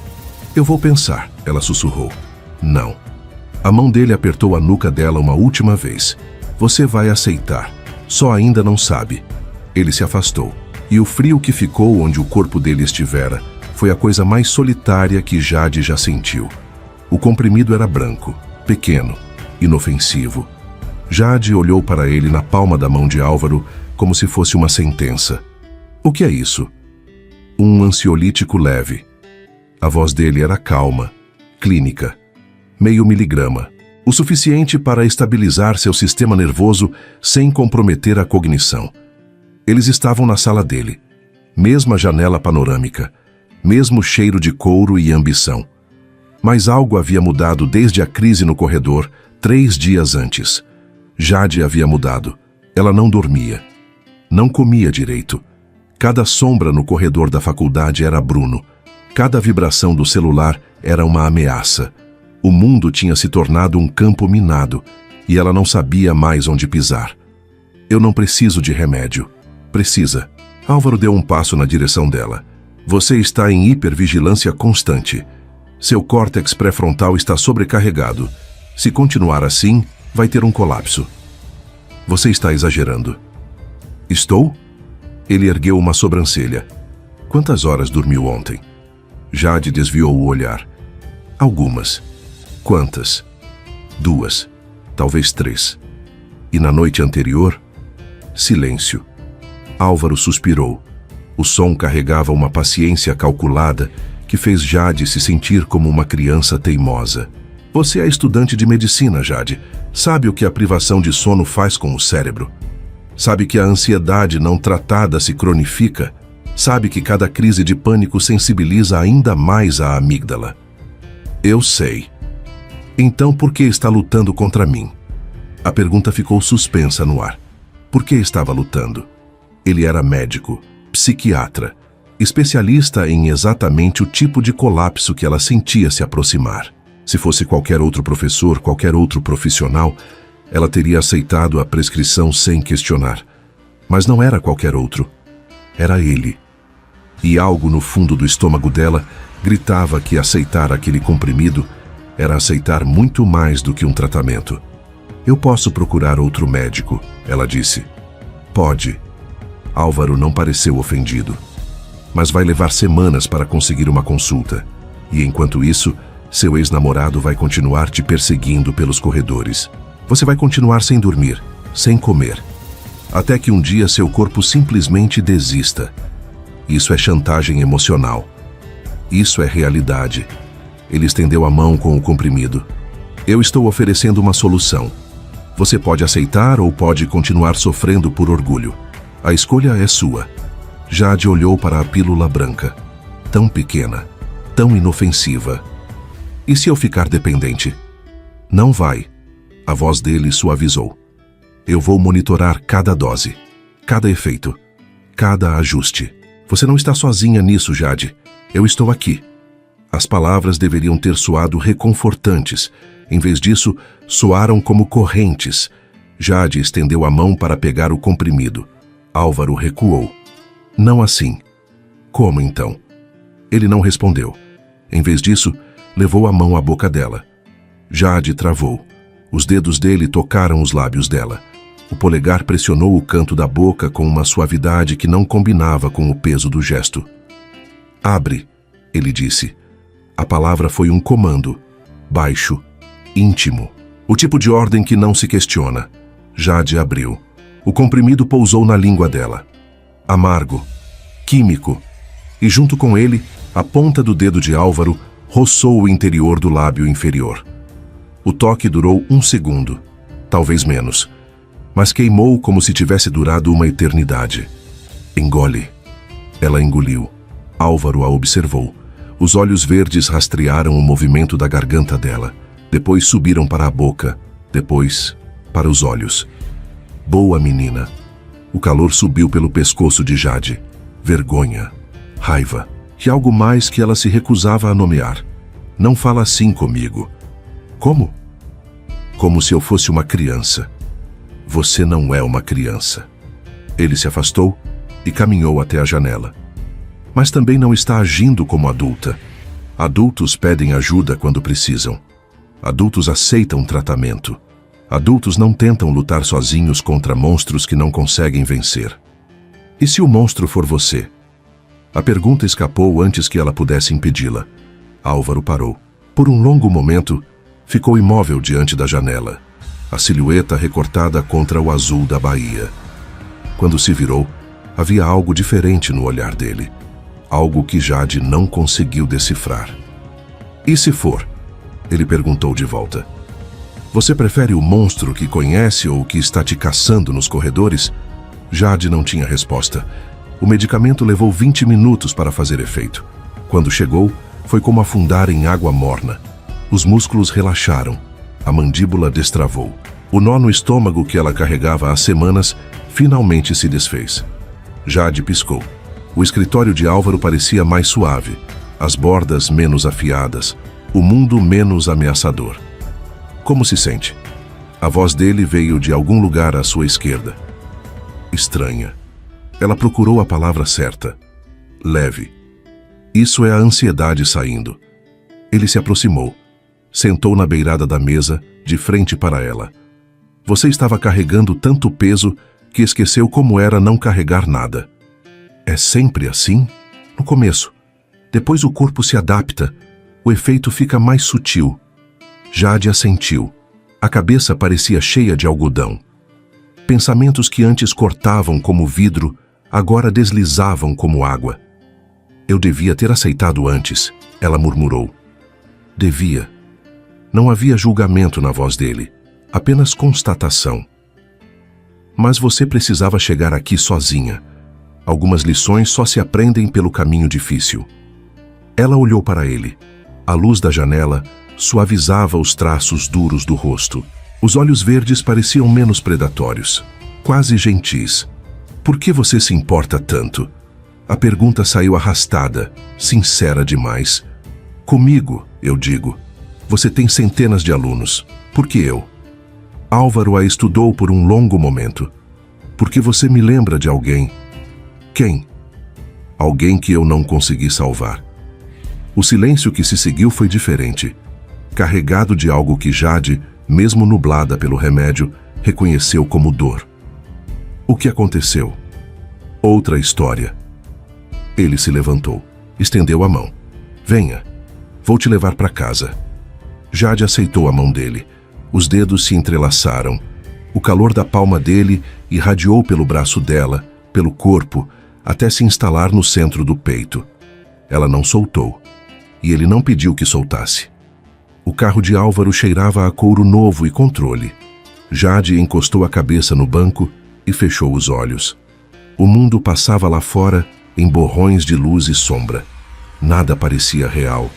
Speaker 1: Eu vou pensar, ela sussurrou. Não. A mão dele apertou a nuca dela uma última vez. Você vai aceitar. Só ainda não sabe. Ele se afastou. E o frio que ficou onde o corpo dele estivera foi a coisa mais solitária que Jade já sentiu. O comprimido era branco, pequeno, inofensivo. Jade olhou para ele na palma da mão de Álvaro como se fosse uma sentença. O que é isso? Um ansiolítico leve. A voz dele era calma, clínica, meio miligrama. O suficiente para estabilizar seu sistema nervoso sem comprometer a cognição. Eles estavam na sala dele. Mesma janela panorâmica. Mesmo cheiro de couro e ambição. Mas algo havia mudado desde a crise no corredor, 3 dias antes. Jade havia mudado. Ela não dormia. Não comia direito. Cada sombra no corredor da faculdade era Bruno. Cada vibração do celular era uma ameaça. O mundo tinha se tornado um campo minado e ela não sabia mais onde pisar. Eu não preciso de remédio. Precisa. Álvaro deu um passo na direção dela. Você está em hipervigilância constante. Seu córtex pré-frontal está sobrecarregado. Se continuar assim, vai ter um colapso. Você está exagerando. Estou? Ele ergueu uma sobrancelha. Quantas horas dormiu ontem? Jade desviou o olhar. Algumas. Quantas? 2. Talvez 3. E na noite anterior? Silêncio. Álvaro suspirou. O som carregava uma paciência calculada que fez Jade se sentir como uma criança teimosa. Você é estudante de medicina, Jade. Sabe o que a privação de sono faz com o cérebro? Sabe que a ansiedade não tratada se cronifica? Sabe que cada crise de pânico sensibiliza ainda mais a amígdala? Eu sei. Então por que está lutando contra mim? A pergunta ficou suspensa no ar. Por que estava lutando? Ele era médico, psiquiatra, especialista em exatamente o tipo de colapso que ela sentia se aproximar. Se fosse qualquer outro professor, qualquer outro profissional, ela teria aceitado a prescrição sem questionar. Mas não era qualquer outro. Era ele. E algo no fundo do estômago dela gritava que aceitar aquele comprimido era aceitar muito mais do que um tratamento. Eu posso procurar outro médico, ela disse. Pode. Álvaro não pareceu ofendido. Mas vai levar semanas para conseguir uma consulta. E enquanto isso, seu ex-namorado vai continuar te perseguindo pelos corredores. Você vai continuar sem dormir, sem comer. Até que um dia seu corpo simplesmente desista. Isso é chantagem emocional. Isso é realidade. Ele estendeu a mão com o comprimido. Eu estou oferecendo uma solução. Você pode aceitar ou pode continuar sofrendo por orgulho. A escolha é sua. Jade olhou para a pílula branca. Tão pequena, tão inofensiva. E se eu ficar dependente? Não vai. A voz dele suavizou. Eu vou monitorar cada dose, cada efeito, cada ajuste. Você não está sozinha nisso, Jade. Eu estou aqui. As palavras deveriam ter soado reconfortantes. Em vez disso, soaram como correntes. Jade estendeu a mão para pegar o comprimido. Álvaro recuou. Não assim. Como então? Ele não respondeu. Em vez disso, levou a mão à boca dela. Jade travou. Os dedos dele tocaram os lábios dela. O polegar pressionou o canto da boca com uma suavidade que não combinava com o peso do gesto. Abre, ele disse. A palavra foi um comando. Baixo, íntimo. O tipo de ordem que não se questiona. Jade abriu. O comprimido pousou na língua dela. Amargo, químico. E junto com ele, a ponta do dedo de Álvaro roçou o interior do lábio inferior. O toque durou 1 segundo, talvez menos, mas queimou como se tivesse durado uma eternidade. Engole. Ela engoliu. Álvaro a observou. Os olhos verdes rastrearam o movimento da garganta dela. Depois subiram para a boca. Depois, para os olhos. Boa menina. O calor subiu pelo pescoço de Jade. Vergonha. Raiva. E algo mais que ela se recusava a nomear. Não fala assim comigo. Como? Como se eu fosse uma criança. Você não é uma criança. Ele se afastou e caminhou até a janela. Mas também não está agindo como adulta. Adultos pedem ajuda quando precisam. Adultos aceitam tratamento. Adultos não tentam lutar sozinhos contra monstros que não conseguem vencer. E se o monstro for você? A pergunta escapou antes que ela pudesse impedi-la. Álvaro parou. Por um longo momento, ficou imóvel diante da janela, a silhueta recortada contra o azul da baía. Quando se virou, havia algo diferente no olhar dele. Algo que Jade não conseguiu decifrar. E se for? Ele perguntou de volta. Você prefere o monstro que conhece ou que está te caçando nos corredores? Jade não tinha resposta. O medicamento levou 20 minutos para fazer efeito. Quando chegou, foi como afundar em água morna. Os músculos relaxaram. A mandíbula destravou. O nó no estômago que ela carregava há semanas finalmente se desfez. Jade piscou. O escritório de Álvaro parecia mais suave, as bordas menos afiadas, o mundo menos ameaçador. Como se sente? A voz dele veio de algum lugar à sua esquerda. Estranha. Ela procurou a palavra certa. Leve. Isso é a ansiedade saindo. Ele se aproximou. Sentou na beirada da mesa, de frente para ela. Você estava carregando tanto peso que esqueceu como era não carregar nada. É sempre assim? No começo. Depois o corpo se adapta. O efeito fica mais sutil. Jade assentiu. A cabeça parecia cheia de algodão. Pensamentos que antes cortavam como vidro, agora deslizavam como água. Eu devia ter aceitado antes, ela murmurou. Devia. Não havia julgamento na voz dele, apenas constatação. Mas você precisava chegar aqui sozinha. Algumas lições só se aprendem pelo caminho difícil. Ela olhou para ele. A luz da janela suavizava os traços duros do rosto. Os olhos verdes pareciam menos predatórios, quase gentis. Por que você se importa tanto? A pergunta saiu arrastada, sincera demais. Comigo, eu digo. Você tem centenas de alunos. Por que eu? Álvaro a estudou por um longo momento. Porque você me lembra de alguém. Quem? Alguém que eu não consegui salvar. O silêncio que se seguiu foi diferente. Carregado de algo que Jade, mesmo nublada pelo remédio, reconheceu como dor. O que aconteceu? Outra história. Ele se levantou, estendeu a mão. Venha, vou te levar para casa. Jade aceitou a mão dele. Os dedos se entrelaçaram. O calor da palma dele irradiou pelo braço dela, pelo corpo, até se instalar no centro do peito. Ela não soltou, e ele não pediu que soltasse. O carro de Álvaro cheirava a couro novo e controle. Jade encostou a cabeça no banco e fechou os olhos. O mundo passava lá fora em borrões de luz e sombra. Nada parecia real.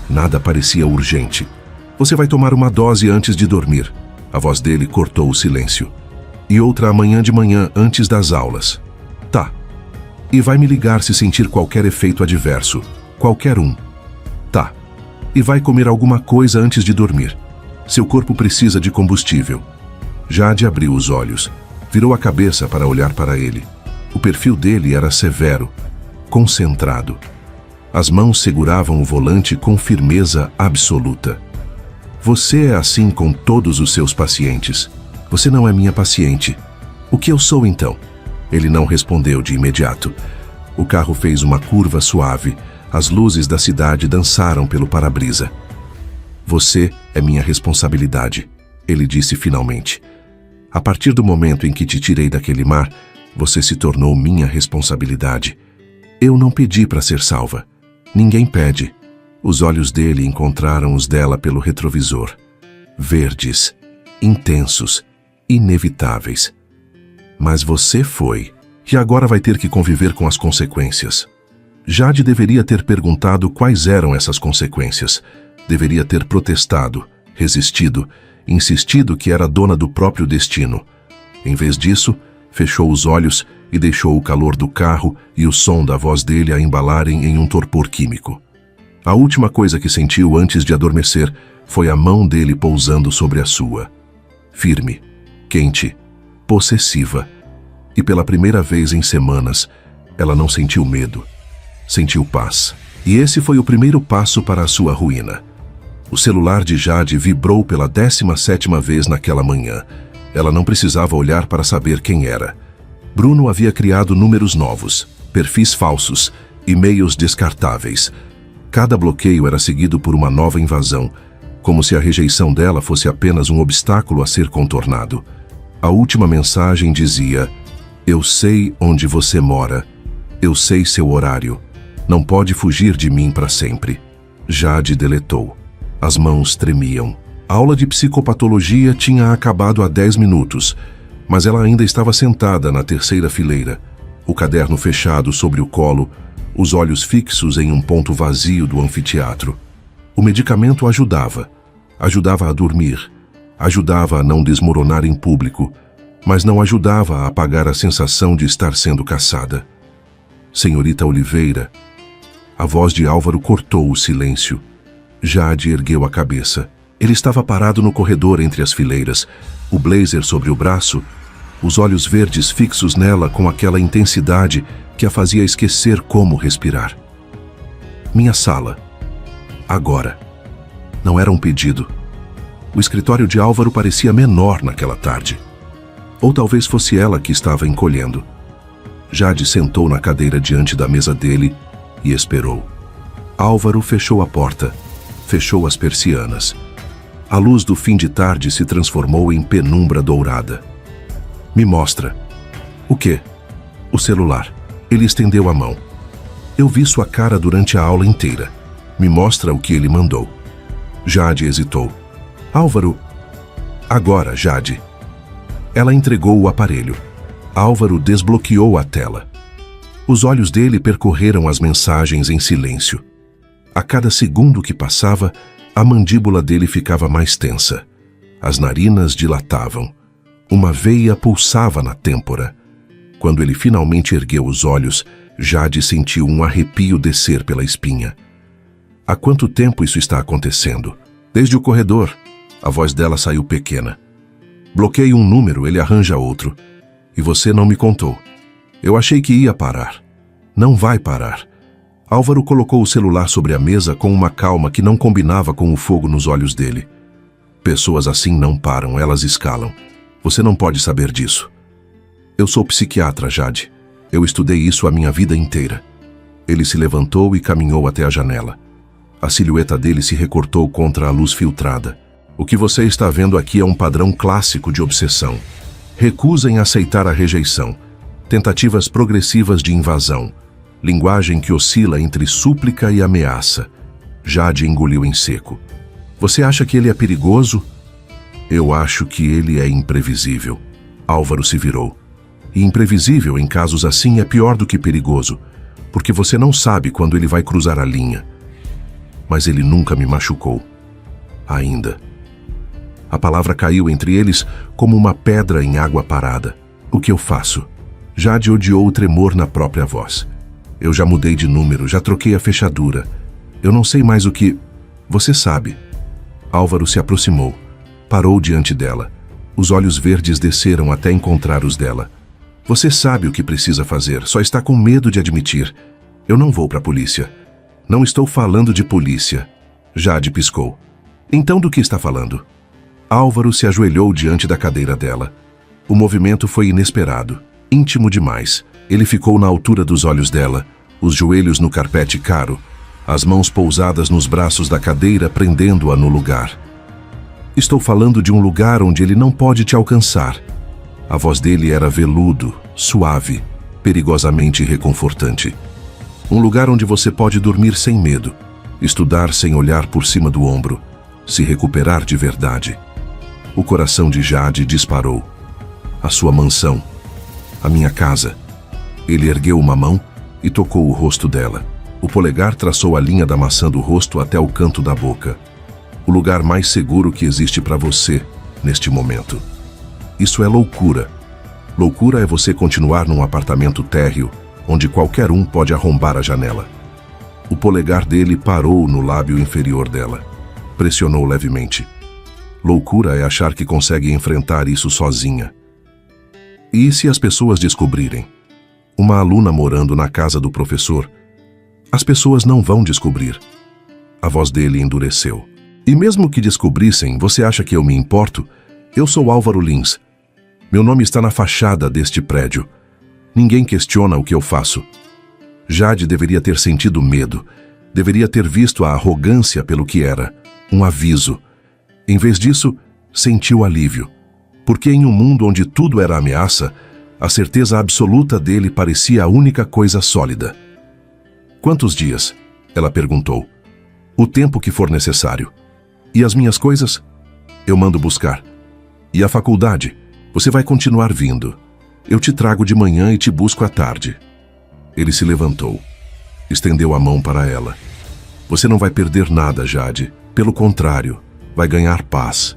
Speaker 1: Nada parecia urgente. Você vai tomar uma dose antes de dormir. A voz dele cortou o silêncio. E outra amanhã de manhã antes das aulas. Tá. E vai me ligar se sentir qualquer efeito adverso. Qualquer um. Tá. E vai comer alguma coisa antes de dormir. Seu corpo precisa de combustível. Jade abriu os olhos. Virou a cabeça para olhar para ele. O perfil dele era severo, concentrado. As mãos seguravam o volante com firmeza absoluta. Você é assim com todos os seus pacientes. Você não é minha paciente. O que eu sou então? Ele não respondeu de imediato. O carro fez uma curva suave. As luzes da cidade dançaram pelo para-brisa. Você é minha responsabilidade, ele disse finalmente. A partir do momento em que te tirei daquele mar, você se tornou minha responsabilidade. Eu não pedi para ser salva. Ninguém pede. Os olhos dele encontraram os dela pelo retrovisor. Verdes, intensos, inevitáveis. Mas você foi, e agora vai ter que conviver com as consequências. Jade deveria ter perguntado quais eram essas consequências. Deveria ter protestado, resistido, insistido que era dona do próprio destino. Em vez disso, fechou os olhos e deixou o calor do carro e o som da voz dele a embalarem em um torpor químico. A última coisa que sentiu antes de adormecer foi a mão dele pousando sobre a sua. Firme, quente, possessiva. E pela primeira vez em semanas, ela não sentiu medo. Sentiu paz. E esse foi o primeiro passo para a sua ruína. O celular de Jade vibrou pela 17ª vez naquela manhã. Ela não precisava olhar para saber quem era. Bruno havia criado números novos, perfis falsos, e-mails descartáveis. Cada bloqueio era seguido por uma nova invasão, como se a rejeição dela fosse apenas um obstáculo a ser contornado. A última mensagem dizia: eu sei onde você mora. Eu sei seu horário. Não pode fugir de mim para sempre. Jade deletou. As mãos tremiam. A aula de psicopatologia tinha acabado há 10 minutos, mas ela ainda estava sentada na terceira fileira, o caderno fechado sobre o colo, os olhos fixos em um ponto vazio do anfiteatro. O medicamento ajudava a dormir, ajudava a não desmoronar em público, mas não ajudava a apagar a sensação de estar sendo caçada. Senhorita Oliveira. A voz de Álvaro cortou o silêncio. Jade ergueu a cabeça. Ele estava parado no corredor entre as fileiras, o blazer sobre o braço, os olhos verdes fixos nela com aquela intensidade que a fazia esquecer como respirar. Minha sala. Agora. Não era um pedido. O escritório de Álvaro parecia menor naquela tarde. Ou talvez fosse ela que estava encolhendo. Jade sentou na cadeira diante da mesa dele e esperou. Álvaro fechou a porta, fechou as persianas. A luz do fim de tarde se transformou em penumbra dourada. Me mostra. O quê? O celular. Ele estendeu a mão. Eu vi sua cara durante a aula inteira. Me mostra o que ele mandou. Jade hesitou. Álvaro. Agora, Jade. Ela entregou o aparelho. Álvaro desbloqueou a tela. Os olhos dele percorreram as mensagens em silêncio. A cada segundo que passava, a mandíbula dele ficava mais tensa. As narinas dilatavam. Uma veia pulsava na têmpora. Quando ele finalmente ergueu os olhos, Jade sentiu um arrepio descer pela espinha. Há quanto tempo isso está acontecendo? Desde o corredor. A voz dela saiu pequena. Bloqueie um número, ele arranja outro. E você não me contou. Eu achei que ia parar. Não vai parar. Álvaro colocou o celular sobre a mesa com uma calma que não combinava com o fogo nos olhos dele. Pessoas assim não param, elas escalam. Você não pode saber disso. Eu sou psiquiatra, Jade. Eu estudei isso a minha vida inteira. Ele se levantou e caminhou até a janela. A silhueta dele se recortou contra a luz filtrada. O que você está vendo aqui é um padrão clássico de obsessão. Recusa em aceitar a rejeição. Tentativas progressivas de invasão. Linguagem que oscila entre súplica e ameaça. Jade engoliu em seco. Você acha que ele é perigoso? Eu acho que ele é imprevisível. Álvaro se virou. E imprevisível em casos assim é pior do que perigoso, porque você não sabe quando ele vai cruzar a linha. Mas ele nunca me machucou. Ainda. A palavra caiu entre eles como uma pedra em água parada. O que eu faço? Jade odiou o tremor na própria voz. Eu já mudei de número, já troquei a fechadura. Eu não sei mais o que... Você sabe. Álvaro se aproximou. Parou diante dela. Os olhos verdes desceram até encontrar os dela. Você sabe o que precisa fazer, só está com medo de admitir. Eu não vou para a polícia. Não estou falando de polícia. Jade piscou. Então do que está falando? Álvaro se ajoelhou diante da cadeira dela. O movimento foi inesperado, íntimo demais. Ele ficou na altura dos olhos dela, os joelhos no carpete caro, as mãos pousadas nos braços da cadeira prendendo-a no lugar. Estou falando de um lugar onde ele não pode te alcançar. A voz dele era veludo, suave, perigosamente reconfortante. Um lugar onde você pode dormir sem medo, estudar sem olhar por cima do ombro, se recuperar de verdade. O coração de Jade disparou. A sua mansão. A minha casa. Ele ergueu uma mão e tocou o rosto dela. O polegar traçou a linha da maçã do rosto até o canto da boca. O lugar mais seguro que existe para você, neste momento. Isso é loucura. Loucura é você continuar num apartamento térreo, onde qualquer um pode arrombar a janela. O polegar dele parou no lábio inferior dela. Pressionou levemente. Loucura é achar que consegue enfrentar isso sozinha. E se as pessoas descobrirem? Uma aluna morando na casa do professor. As pessoas não vão descobrir. A voz dele endureceu. E mesmo que descobrissem, você acha que eu me importo? Eu sou Álvaro Lins. Meu nome está na fachada deste prédio. Ninguém questiona o que eu faço. Jade deveria ter sentido medo. Deveria ter visto a arrogância pelo que era. Um aviso. Em vez disso, sentiu alívio. Porque em um mundo onde tudo era ameaça, a certeza absoluta dele parecia a única coisa sólida. Quantos dias? Ela perguntou. O tempo que for necessário. E as minhas coisas? Eu mando buscar. E a faculdade? Você vai continuar vindo. Eu te trago de manhã e te busco à tarde. Ele se levantou. Estendeu a mão para ela. Você não vai perder nada, Jade. Pelo contrário, vai ganhar paz.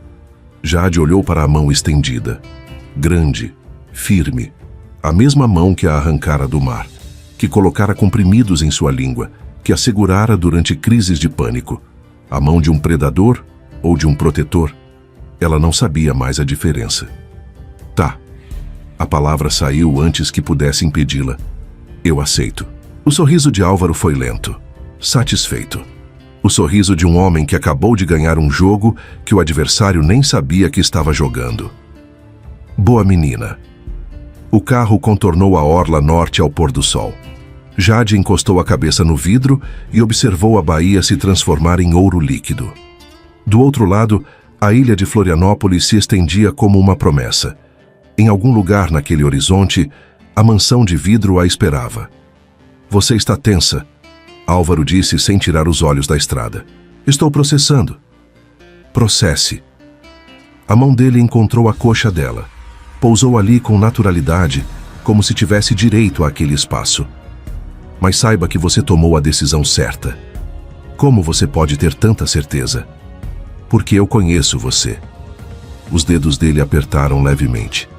Speaker 1: Jade olhou para a mão estendida. Grande, firme. A mesma mão que a arrancara do mar. que colocara comprimidos em sua língua, que a segurara durante crises de pânico. A mão de um predador ou de um protetor? Ela não sabia mais a diferença. Tá. A palavra saiu antes que pudesse impedi-la. Eu aceito. O sorriso de Álvaro foi lento, satisfeito. O sorriso de um homem que acabou de ganhar um jogo que o adversário nem sabia que estava jogando. Boa menina. O carro contornou a orla norte ao pôr do sol. Jade encostou a cabeça no vidro e observou a baía se transformar em ouro líquido. Do outro lado, a ilha de Florianópolis se estendia como uma promessa. Em algum lugar naquele horizonte, a mansão de vidro a esperava. Você está tensa, Álvaro disse sem tirar os olhos da estrada. Estou processando. Processe. A mão dele encontrou a coxa dela. Pousou ali com naturalidade, como se tivesse direito àquele espaço. Mas saiba que você tomou a decisão certa. Como você pode ter tanta certeza? Porque eu conheço você. Os dedos dele apertaram levemente.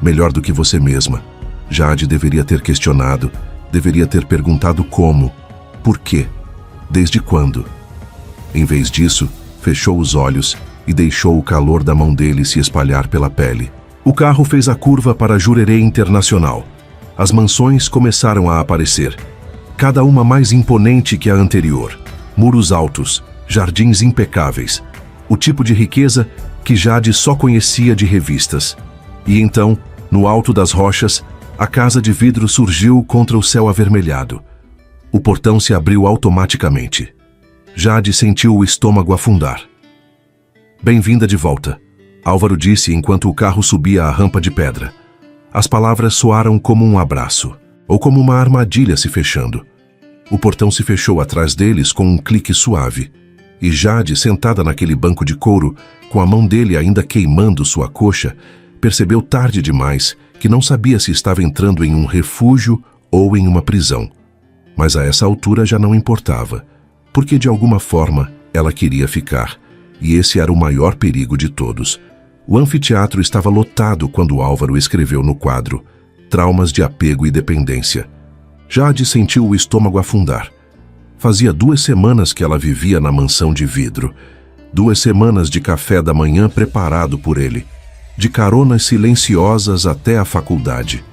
Speaker 1: Melhor do que você mesma. Jade deveria ter questionado, deveria ter perguntado como, por quê, desde quando. Em vez disso, fechou os olhos e deixou o calor da mão dele se espalhar pela pele. O carro fez a curva para Jurerê Internacional. As mansões começaram a aparecer, cada uma mais imponente que a anterior. Muros altos, jardins impecáveis, o tipo de riqueza que Jade só conhecia de revistas. E então, no alto das rochas, a casa de vidro surgiu contra o céu avermelhado. O portão se abriu automaticamente. Jade sentiu o estômago afundar. Bem-vinda de volta, Álvaro disse enquanto o carro subia a rampa de pedra. As palavras soaram como um abraço, ou como uma armadilha se fechando. O portão se fechou atrás deles com um clique suave, e Jade, sentada naquele banco de couro, com a mão dele ainda queimando sua coxa, percebeu tarde demais que não sabia se estava entrando em um refúgio ou em uma prisão. Mas a essa altura já não importava, porque de alguma forma ela queria ficar, e esse era o maior perigo de todos. O anfiteatro estava lotado quando Álvaro escreveu no quadro Traumas de apego e dependência. Jade sentiu o estômago afundar. Fazia 2 semanas que ela vivia na mansão de vidro. 2 semanas de café da manhã preparado por ele, de caronas silenciosas até a faculdade,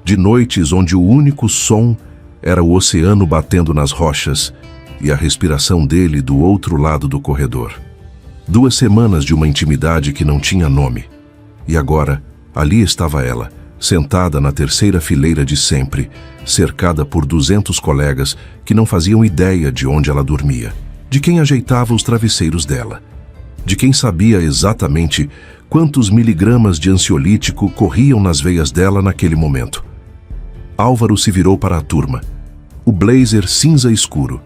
Speaker 1: de noites onde o único som era o oceano batendo nas rochas e a respiração dele do outro lado do corredor. 2 semanas de uma intimidade que não tinha nome. E agora, ali estava ela, sentada na terceira fileira de sempre, cercada por 200 colegas que não faziam ideia de onde ela dormia, de quem ajeitava os travesseiros dela, de quem sabia exatamente quantos miligramas de ansiolítico corriam nas veias dela naquele momento. Álvaro se virou para a turma. O blazer cinza escuro,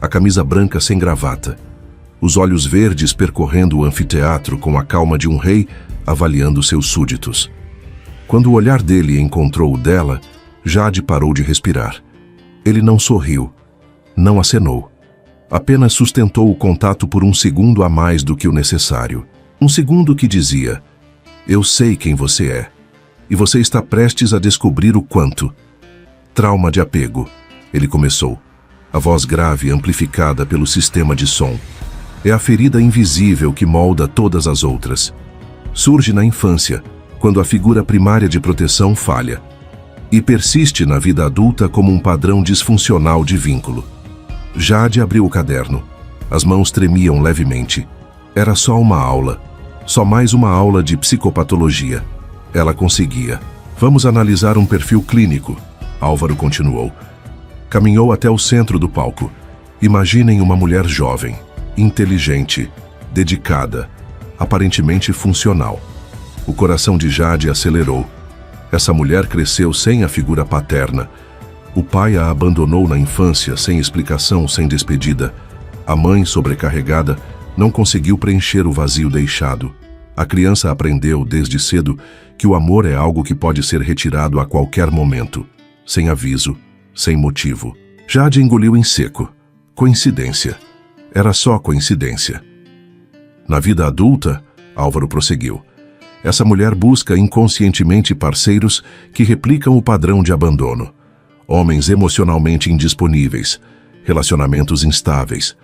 Speaker 1: a camisa branca sem gravata, os olhos verdes percorrendo o anfiteatro com a calma de um rei avaliando seus súditos. Quando o olhar dele encontrou o dela, Jade parou de respirar. Ele não sorriu, não acenou. Apenas sustentou o contato por 1 segundo a mais do que o necessário. 1 segundo que dizia: eu sei quem você é, e você está prestes a descobrir o quanto. Trauma de apego, ele começou, a voz grave amplificada pelo sistema de som. É a ferida invisível que molda todas as outras. Surge na infância, quando a figura primária de proteção falha, e persiste na vida adulta como um padrão disfuncional de vínculo. Jade abriu o caderno. As mãos tremiam levemente. Era só uma aula. Só mais uma aula de psicopatologia. Ela conseguia. Vamos analisar um perfil clínico, Álvaro continuou. Caminhou até o centro do palco. Imaginem uma mulher jovem, inteligente, dedicada, aparentemente funcional. O coração de Jade acelerou. Essa mulher cresceu sem a figura paterna. O pai a abandonou na infância, sem explicação, sem despedida. A mãe, sobrecarregada, não conseguiu preencher o vazio deixado. A criança aprendeu, desde cedo, que o amor é algo que pode ser retirado a qualquer momento, sem aviso, sem motivo. Jade engoliu em seco. Coincidência. Era só coincidência. Na vida adulta, Álvaro prosseguiu, essa mulher busca inconscientemente parceiros que replicam o padrão de abandono. homens emocionalmente indisponíveis, relacionamentos instáveis.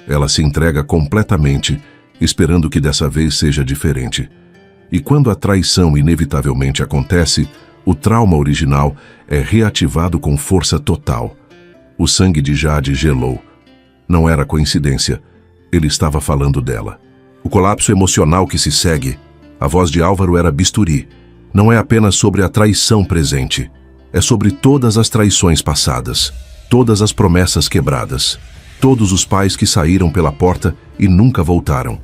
Speaker 1: Ela se entrega completamente, esperando que dessa vez seja diferente. E quando a traição inevitavelmente acontece, o trauma original é reativado com força total. O sangue de Jade gelou. Não era coincidência. Ele estava falando dela. O colapso emocional que se segue. A voz de Álvaro era bisturi. Não é apenas sobre a traição presente. É sobre todas as traições passadas. Todas as promessas quebradas. Todos os pais que saíram pela porta e nunca voltaram.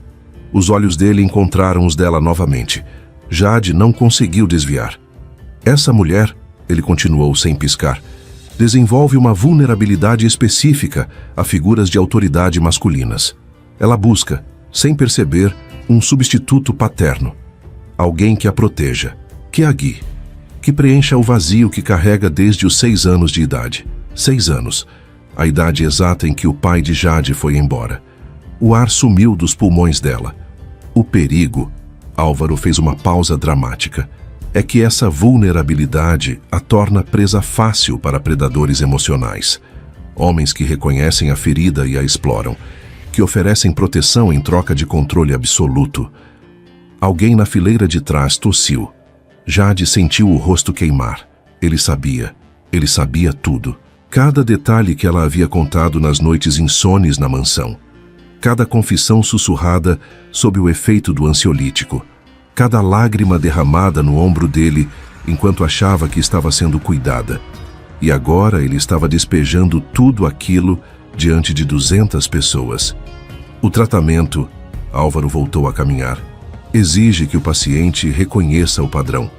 Speaker 1: Os olhos dele encontraram os dela novamente. Jade não conseguiu desviar. Essa mulher, ele continuou sem piscar, desenvolve uma vulnerabilidade específica a figuras de autoridade masculinas. Ela busca, sem perceber, um substituto paterno. Alguém que a proteja, que a guie, que preencha o vazio que carrega desde os 6 anos de idade. 6 anos, a idade exata em que o pai de Jade foi embora. O ar sumiu dos pulmões dela. O perigo, Álvaro fez uma pausa dramática, é que essa vulnerabilidade a torna presa fácil para predadores emocionais. Homens que reconhecem a ferida e a exploram, que oferecem proteção em troca de controle absoluto. Alguém na fileira de trás tossiu. Jade sentiu o rosto queimar. Ele sabia tudo. Cada detalhe que ela havia contado nas noites insones na mansão. Cada confissão sussurrada sob o efeito do ansiolítico. Cada lágrima derramada no ombro dele enquanto achava que estava sendo cuidada. E agora ele estava despejando tudo aquilo diante de 200 pessoas. O tratamento, Álvaro voltou a caminhar, exige que o paciente reconheça o padrão.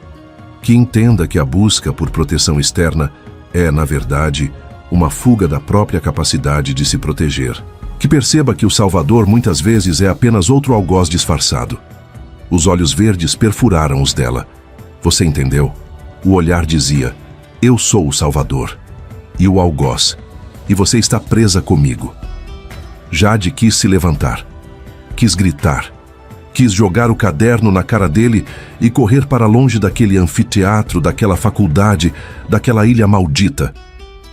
Speaker 1: Que entenda que a busca por proteção externa é, na verdade, uma fuga da própria capacidade de se proteger. Que perceba que o salvador muitas vezes é apenas outro algoz disfarçado. Os olhos verdes perfuraram os dela. Você entendeu? O olhar dizia, eu sou o salvador. E o algoz. E você está presa comigo. Jade quis se levantar. Quis gritar. Quis jogar o caderno na cara dele e correr para longe daquele anfiteatro, daquela faculdade, daquela ilha maldita.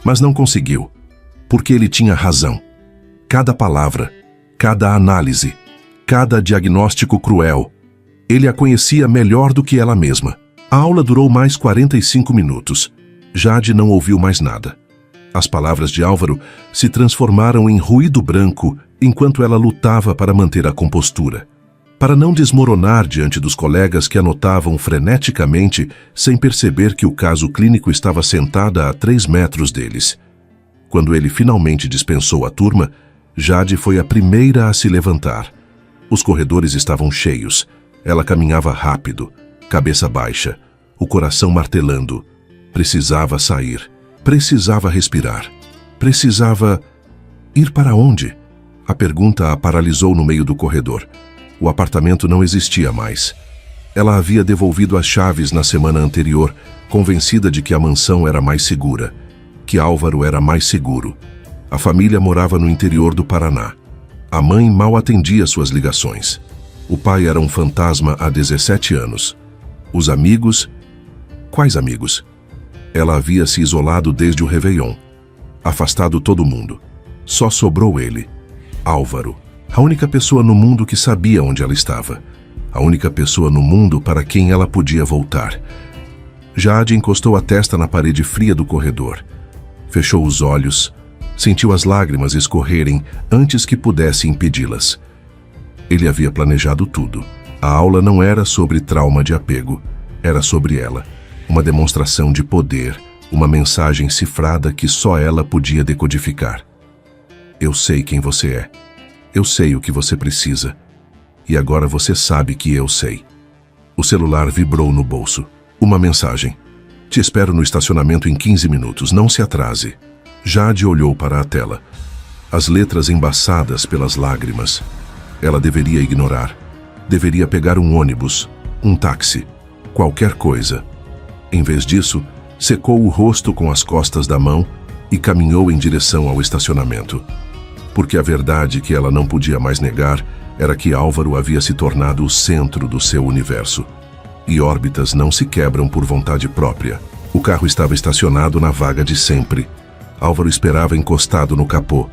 Speaker 1: Mas não conseguiu. Porque ele tinha razão. Cada palavra, cada análise, cada diagnóstico cruel. Ele a conhecia melhor do que ela mesma. A aula durou mais 45 minutos. Jade não ouviu mais nada. As palavras de Álvaro se transformaram em ruído branco enquanto ela lutava para manter a compostura. Para não desmoronar diante dos colegas que anotavam freneticamente sem perceber que o caso clínico estava sentada a 3 metros deles. Quando ele finalmente dispensou a turma, Jade foi a primeira a se levantar. Os corredores estavam cheios. Ela caminhava rápido, cabeça baixa, o coração martelando. Precisava sair, precisava respirar, precisava... Ir para onde? A pergunta a paralisou no meio do corredor. O apartamento não existia mais. Ela havia devolvido as chaves na semana anterior, convencida de que a mansão era mais segura, que Álvaro era mais seguro. A família morava no interior do Paraná. A mãe mal atendia suas ligações. O pai era um fantasma há 17 anos. Os amigos... Quais amigos? Ela havia se isolado desde o Réveillon. Afastado todo mundo. Só sobrou ele. Álvaro. A única pessoa no mundo que sabia onde ela estava. A única pessoa no mundo para quem ela podia voltar. Jade encostou a testa na parede fria do corredor. Fechou os olhos. Sentiu as lágrimas escorrerem antes que pudesse impedi-las. Ele havia planejado tudo. A aula não era sobre trauma de apego. Era sobre ela. Uma demonstração de poder. Uma mensagem cifrada que só ela podia decodificar. Eu sei quem você é. Eu sei o que você precisa. E agora você sabe que eu sei. O celular vibrou no bolso. Uma mensagem. Te espero no estacionamento em 15 minutos. Não se atrase. Jade olhou para a tela. As letras embaçadas pelas lágrimas. Ela deveria ignorar. Deveria pegar um ônibus, um táxi, qualquer coisa. Em vez disso, secou o rosto com as costas da mão e caminhou em direção ao estacionamento. Porque a verdade que ela não podia mais negar era que Álvaro havia se tornado o centro do seu universo. E órbitas não se quebram por vontade própria. O carro estava estacionado na vaga de sempre. Álvaro esperava encostado no capô,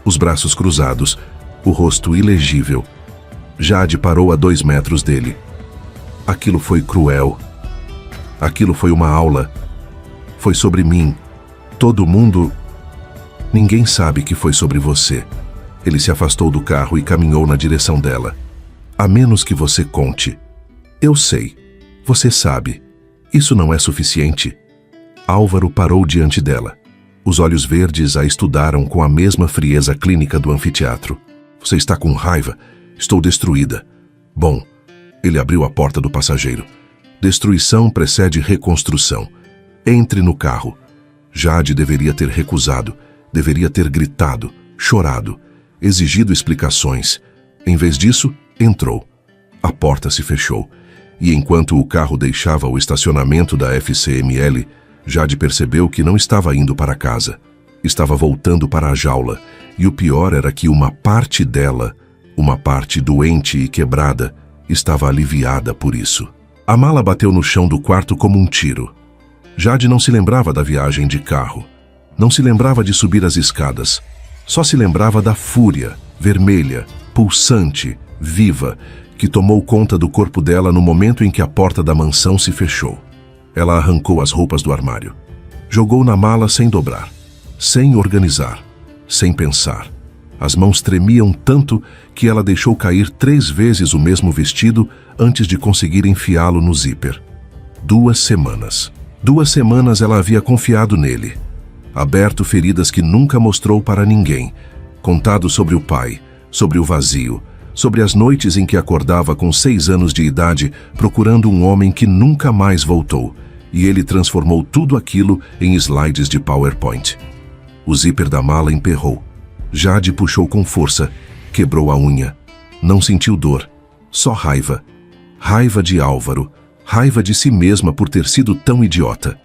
Speaker 1: os braços cruzados, o rosto ilegível. Jade parou a 2 metros dele. Aquilo foi cruel. Aquilo foi uma aula. Foi sobre mim. Todo mundo... Ninguém sabe que foi sobre você. Ele se afastou do carro e caminhou na direção dela. A menos que você conte. Eu sei. Você sabe. Isso não é suficiente. Álvaro parou diante dela. Os olhos verdes a estudaram com a mesma frieza clínica do anfiteatro. Você está com raiva? Estou destruída. Bom, ele abriu a porta do passageiro. Destruição precede reconstrução. Entre no carro. Jade deveria ter recusado, deveria ter gritado, chorado, exigido explicações. Em vez disso, entrou. A porta se fechou. E enquanto o carro deixava o estacionamento da FCML, Jade percebeu que não estava indo para casa. Estava voltando para a jaula. E o pior era que uma parte dela, uma parte doente e quebrada, estava aliviada por isso. A mala bateu no chão do quarto como um tiro. Jade não se lembrava da viagem de carro. Não se lembrava de subir as escadas. Só se lembrava da fúria, vermelha, pulsante, viva, que tomou conta do corpo dela no momento em que a porta da mansão se fechou. Ela arrancou as roupas do armário. Jogou na mala sem dobrar, sem organizar, sem pensar. As mãos tremiam tanto que ela deixou cair 3 vezes o mesmo vestido antes de conseguir enfiá-lo no zíper. 2 semanas. 2 semanas ela havia confiado nele. Aberto feridas que nunca mostrou para ninguém. Contado sobre o pai, sobre o vazio, sobre as noites em que acordava com 6 anos de idade procurando um homem que nunca mais voltou. E ele transformou tudo aquilo em slides de PowerPoint. O zíper da mala emperrou. Jade puxou com força, quebrou a unha. Não sentiu dor, só raiva. Raiva de Álvaro, raiva de si mesma por ter sido tão idiota.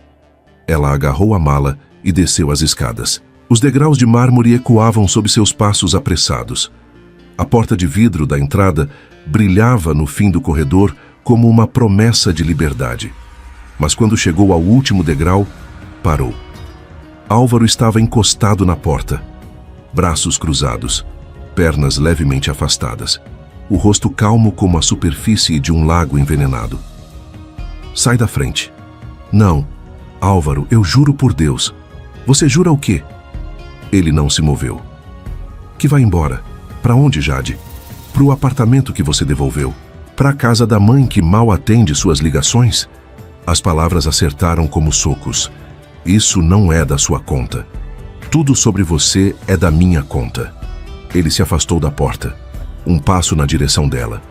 Speaker 1: Ela agarrou a mala e desceu as escadas. Os degraus de mármore ecoavam sob seus passos apressados. A porta de vidro da entrada brilhava no fim do corredor como uma promessa de liberdade. Mas quando chegou ao último degrau, parou. Álvaro estava encostado na porta. Braços cruzados, pernas levemente afastadas, o rosto calmo como a superfície de um lago envenenado. Sai da frente. Não, Álvaro, eu juro por Deus. Você jura o quê? Ele não se moveu. Que vá embora. Para onde, Jade? Para o apartamento que você devolveu? Para a casa da mãe que mal atende suas ligações? As palavras acertaram como socos. Isso não é da sua conta. Tudo sobre você é da minha conta. Ele se afastou da porta. Um passo na direção dela.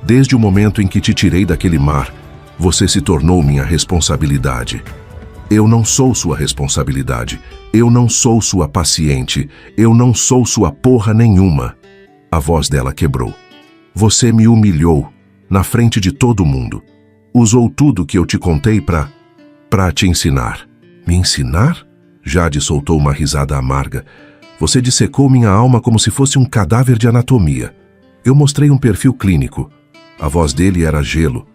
Speaker 1: Desde o momento em que te tirei daquele mar, você se tornou minha responsabilidade. Eu não sou sua responsabilidade. Eu não sou sua paciente. Eu não sou sua porra nenhuma. A voz dela quebrou. Você me humilhou, na frente de todo mundo. Usou tudo que eu te contei pra te ensinar. Me ensinar? Jade soltou uma risada amarga. Você dissecou minha alma como se fosse um cadáver de anatomia. Eu mostrei um perfil clínico. A voz dele era gelo.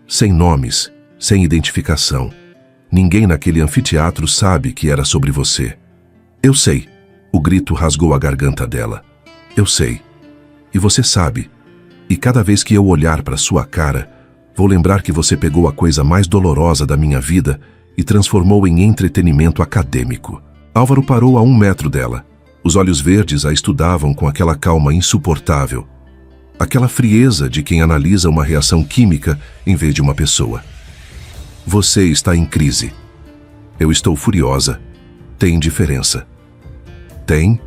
Speaker 1: Sem nomes, sem identificação. Ninguém naquele anfiteatro sabe que era sobre você. Eu sei. O grito rasgou a garganta dela. Eu sei. E você sabe. E cada vez que eu olhar para sua cara, vou lembrar que você pegou a coisa mais dolorosa da minha vida e transformou em entretenimento acadêmico. Álvaro parou a 1 metro dela. Os olhos verdes a estudavam com aquela calma insuportável. Aquela frieza de quem analisa uma reação química em vez de uma pessoa. Você está em crise. Eu estou furiosa. Tem diferença. Tem?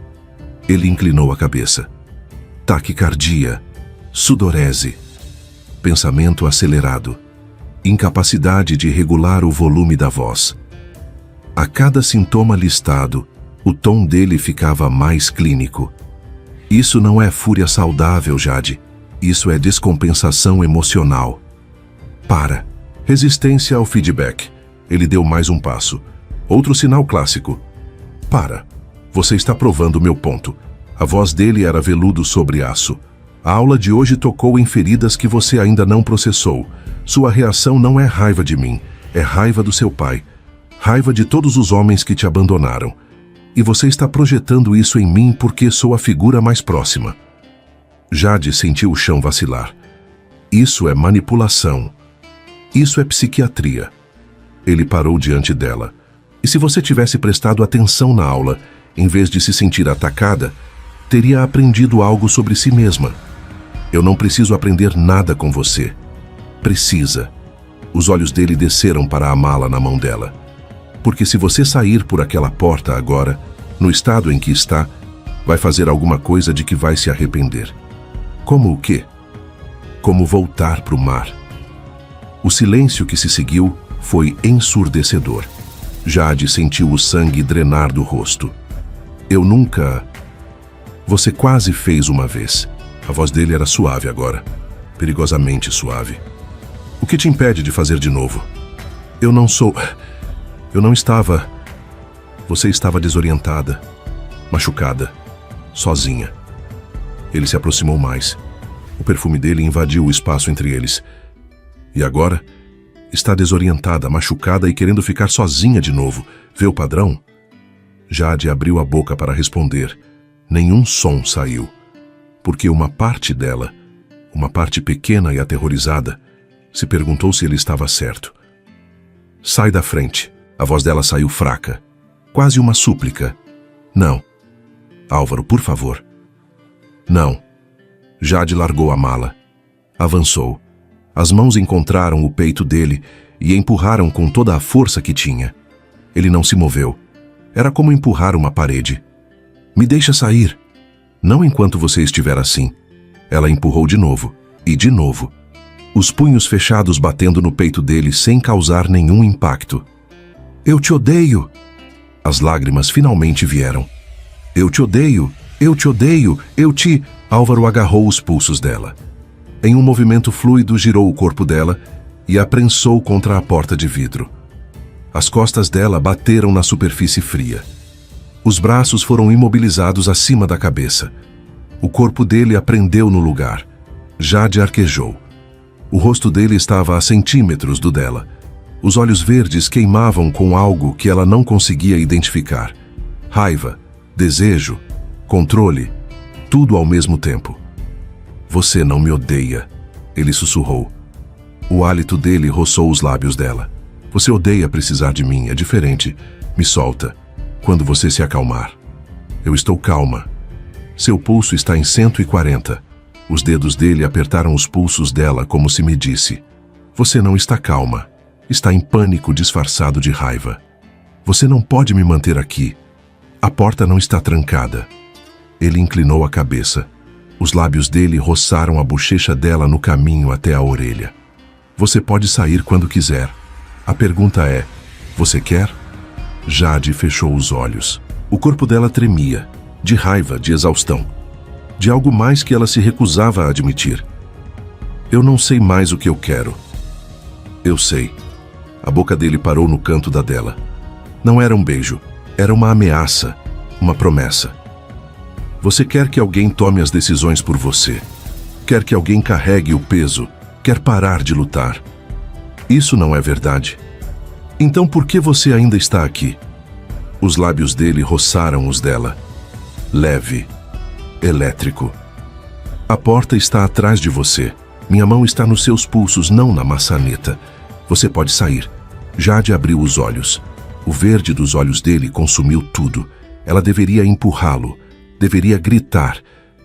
Speaker 1: Ele inclinou a cabeça. Taquicardia. Sudorese. Pensamento acelerado. Incapacidade de regular o volume da voz. A cada sintoma listado, o tom dele ficava mais clínico. Isso não é fúria saudável, Jade. Isso é descompensação emocional. Para. Resistência ao feedback. Ele deu mais um passo. Outro sinal clássico. Para. Você está provando meu ponto. A voz dele era veludo sobre aço. A aula de hoje tocou em feridas que você ainda não processou. Sua reação não é raiva de mim. É raiva do seu pai. Raiva de todos os homens que te abandonaram. E você está projetando isso em mim porque sou a figura mais próxima. Jade sentiu o chão vacilar. Isso é manipulação. Isso é psiquiatria. Ele parou diante dela. E se você tivesse prestado atenção na aula, em vez de se sentir atacada, teria aprendido algo sobre si mesma. Eu não preciso aprender nada com você. Precisa. Os olhos dele desceram para a mala na mão dela. Porque se você sair por aquela porta agora, no estado em que está, vai fazer alguma coisa de que vai se arrepender. Como o quê? Como voltar para o mar. O silêncio que se seguiu foi ensurdecedor. Jade sentiu o sangue drenar do rosto. Eu nunca... Você quase fez uma vez. A voz dele era suave agora. Perigosamente suave. O que te impede de fazer de novo? Eu não sou... Eu não estava... Você estava desorientada, machucada, sozinha. Ele se aproximou mais. O perfume dele invadiu o espaço entre eles. E agora? Está desorientada, machucada e querendo ficar sozinha de novo. Vê o padrão? Jade abriu a boca para responder. Nenhum som saiu. Porque uma parte dela, uma parte pequena e aterrorizada, se perguntou se ele estava certo. Sai da frente. A voz dela saiu fraca. Quase uma súplica. Não. Álvaro, por favor. Não. Jade largou a mala. Avançou. As mãos encontraram o peito dele e empurraram com toda a força que tinha. Ele não se moveu. Era como empurrar uma parede. Me deixa sair. Não enquanto você estiver assim. Ela empurrou de novo. E de novo. Os punhos fechados batendo no peito dele sem causar nenhum impacto. Eu te odeio. As lágrimas finalmente vieram. Eu te odeio. Eu te odeio. Eu te... Álvaro agarrou os pulsos dela. Em um movimento fluido, girou o corpo dela e a prensou contra a porta de vidro. As costas dela bateram na superfície fria. Os braços foram imobilizados acima da cabeça. O corpo dele a prendeu no lugar. Jade arquejou. O rosto dele estava a centímetros do dela. Os olhos verdes queimavam com algo que ela não conseguia identificar. Raiva, desejo, controle, tudo ao mesmo tempo. Você não me odeia, ele sussurrou. O hálito dele roçou os lábios dela. Você odeia precisar de mim, é diferente. Me solta, quando você se acalmar. Eu estou calma. Seu pulso está em 140. Os dedos dele apertaram os pulsos dela como se me disse. Você não está calma. Está em pânico disfarçado de raiva. Você não pode me manter aqui. A porta não está trancada. Ele inclinou a cabeça. Os lábios dele roçaram a bochecha dela no caminho até a orelha. Você pode sair quando quiser. A pergunta é, você quer? Jade fechou os olhos. O corpo dela tremia, de raiva, de exaustão. De algo mais que ela se recusava a admitir. Eu não sei mais o que eu quero. Eu sei. A boca dele parou no canto da dela. Não era um beijo, era uma ameaça, uma promessa. Você quer que alguém tome as decisões por você. Quer que alguém carregue o peso. Quer parar de lutar. Isso não é verdade. Então por que você ainda está aqui? Os lábios dele roçaram os dela. Leve. Elétrico. A porta está atrás de você. Minha mão está nos seus pulsos, não na maçaneta. Você pode sair. Jade abriu os olhos. O verde dos olhos dele consumiu tudo. Ela deveria empurrá-lo. Deveria gritar,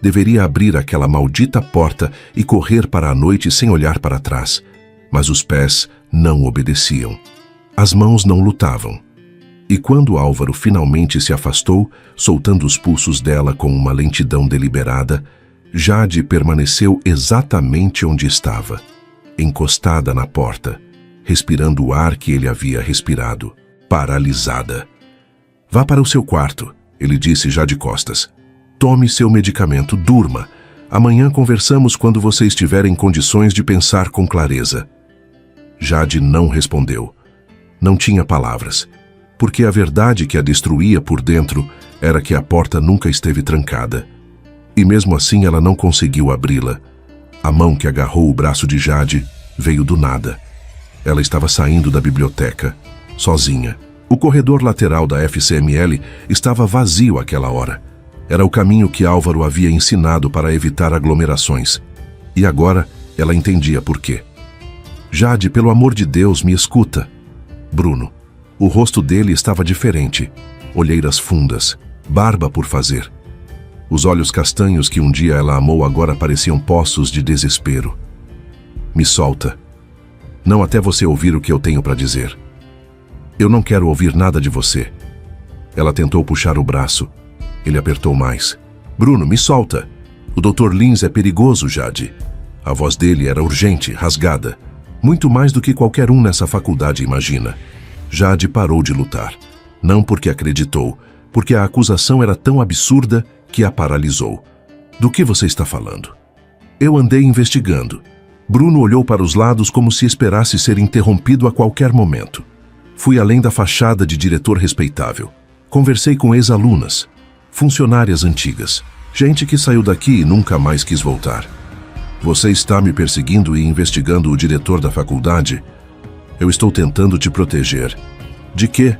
Speaker 1: deveria abrir aquela maldita porta e correr para a noite sem olhar para trás. Mas os pés não obedeciam. As mãos não lutavam. E quando Álvaro finalmente se afastou, soltando os pulsos dela com uma lentidão deliberada, Jade permaneceu exatamente onde estava, encostada na porta, respirando o ar que ele havia respirado, paralisada. Vá para o seu quarto, ele disse já de costas. Tome seu medicamento, durma. Amanhã conversamos quando você estiver em condições de pensar com clareza. Jade não respondeu. Não tinha palavras, porque a verdade que a destruía por dentro era que a porta nunca esteve trancada. E mesmo assim ela não conseguiu abri-la. A mão que agarrou o braço de Jade veio do nada. Ela estava saindo da biblioteca, sozinha. O corredor lateral da FCML estava vazio àquela hora. Era o caminho que Álvaro havia ensinado para evitar aglomerações. E agora ela entendia por quê. Jade, pelo amor de Deus, me escuta. Bruno. O rosto dele estava diferente. Olheiras fundas, barba por fazer. Os olhos castanhos que um dia ela amou agora pareciam poços de desespero. Me solta. Não até você ouvir o que eu tenho para dizer. Eu não quero ouvir nada de você. Ela tentou puxar o braço. Ele apertou mais. Bruno, me solta. O Dr. Lins é perigoso, Jade. A voz dele era urgente, rasgada. Muito mais do que qualquer um nessa faculdade imagina. Jade parou de lutar. Não porque acreditou, porque a acusação era tão absurda que a paralisou. Do que você está falando? Eu andei investigando. Bruno olhou para os lados como se esperasse ser interrompido a qualquer momento. Fui além da fachada de diretor respeitável. Conversei com ex-alunas, funcionárias antigas, gente que saiu daqui e nunca mais quis voltar. Você está me perseguindo e investigando o diretor da faculdade? Eu estou tentando te proteger. De quê?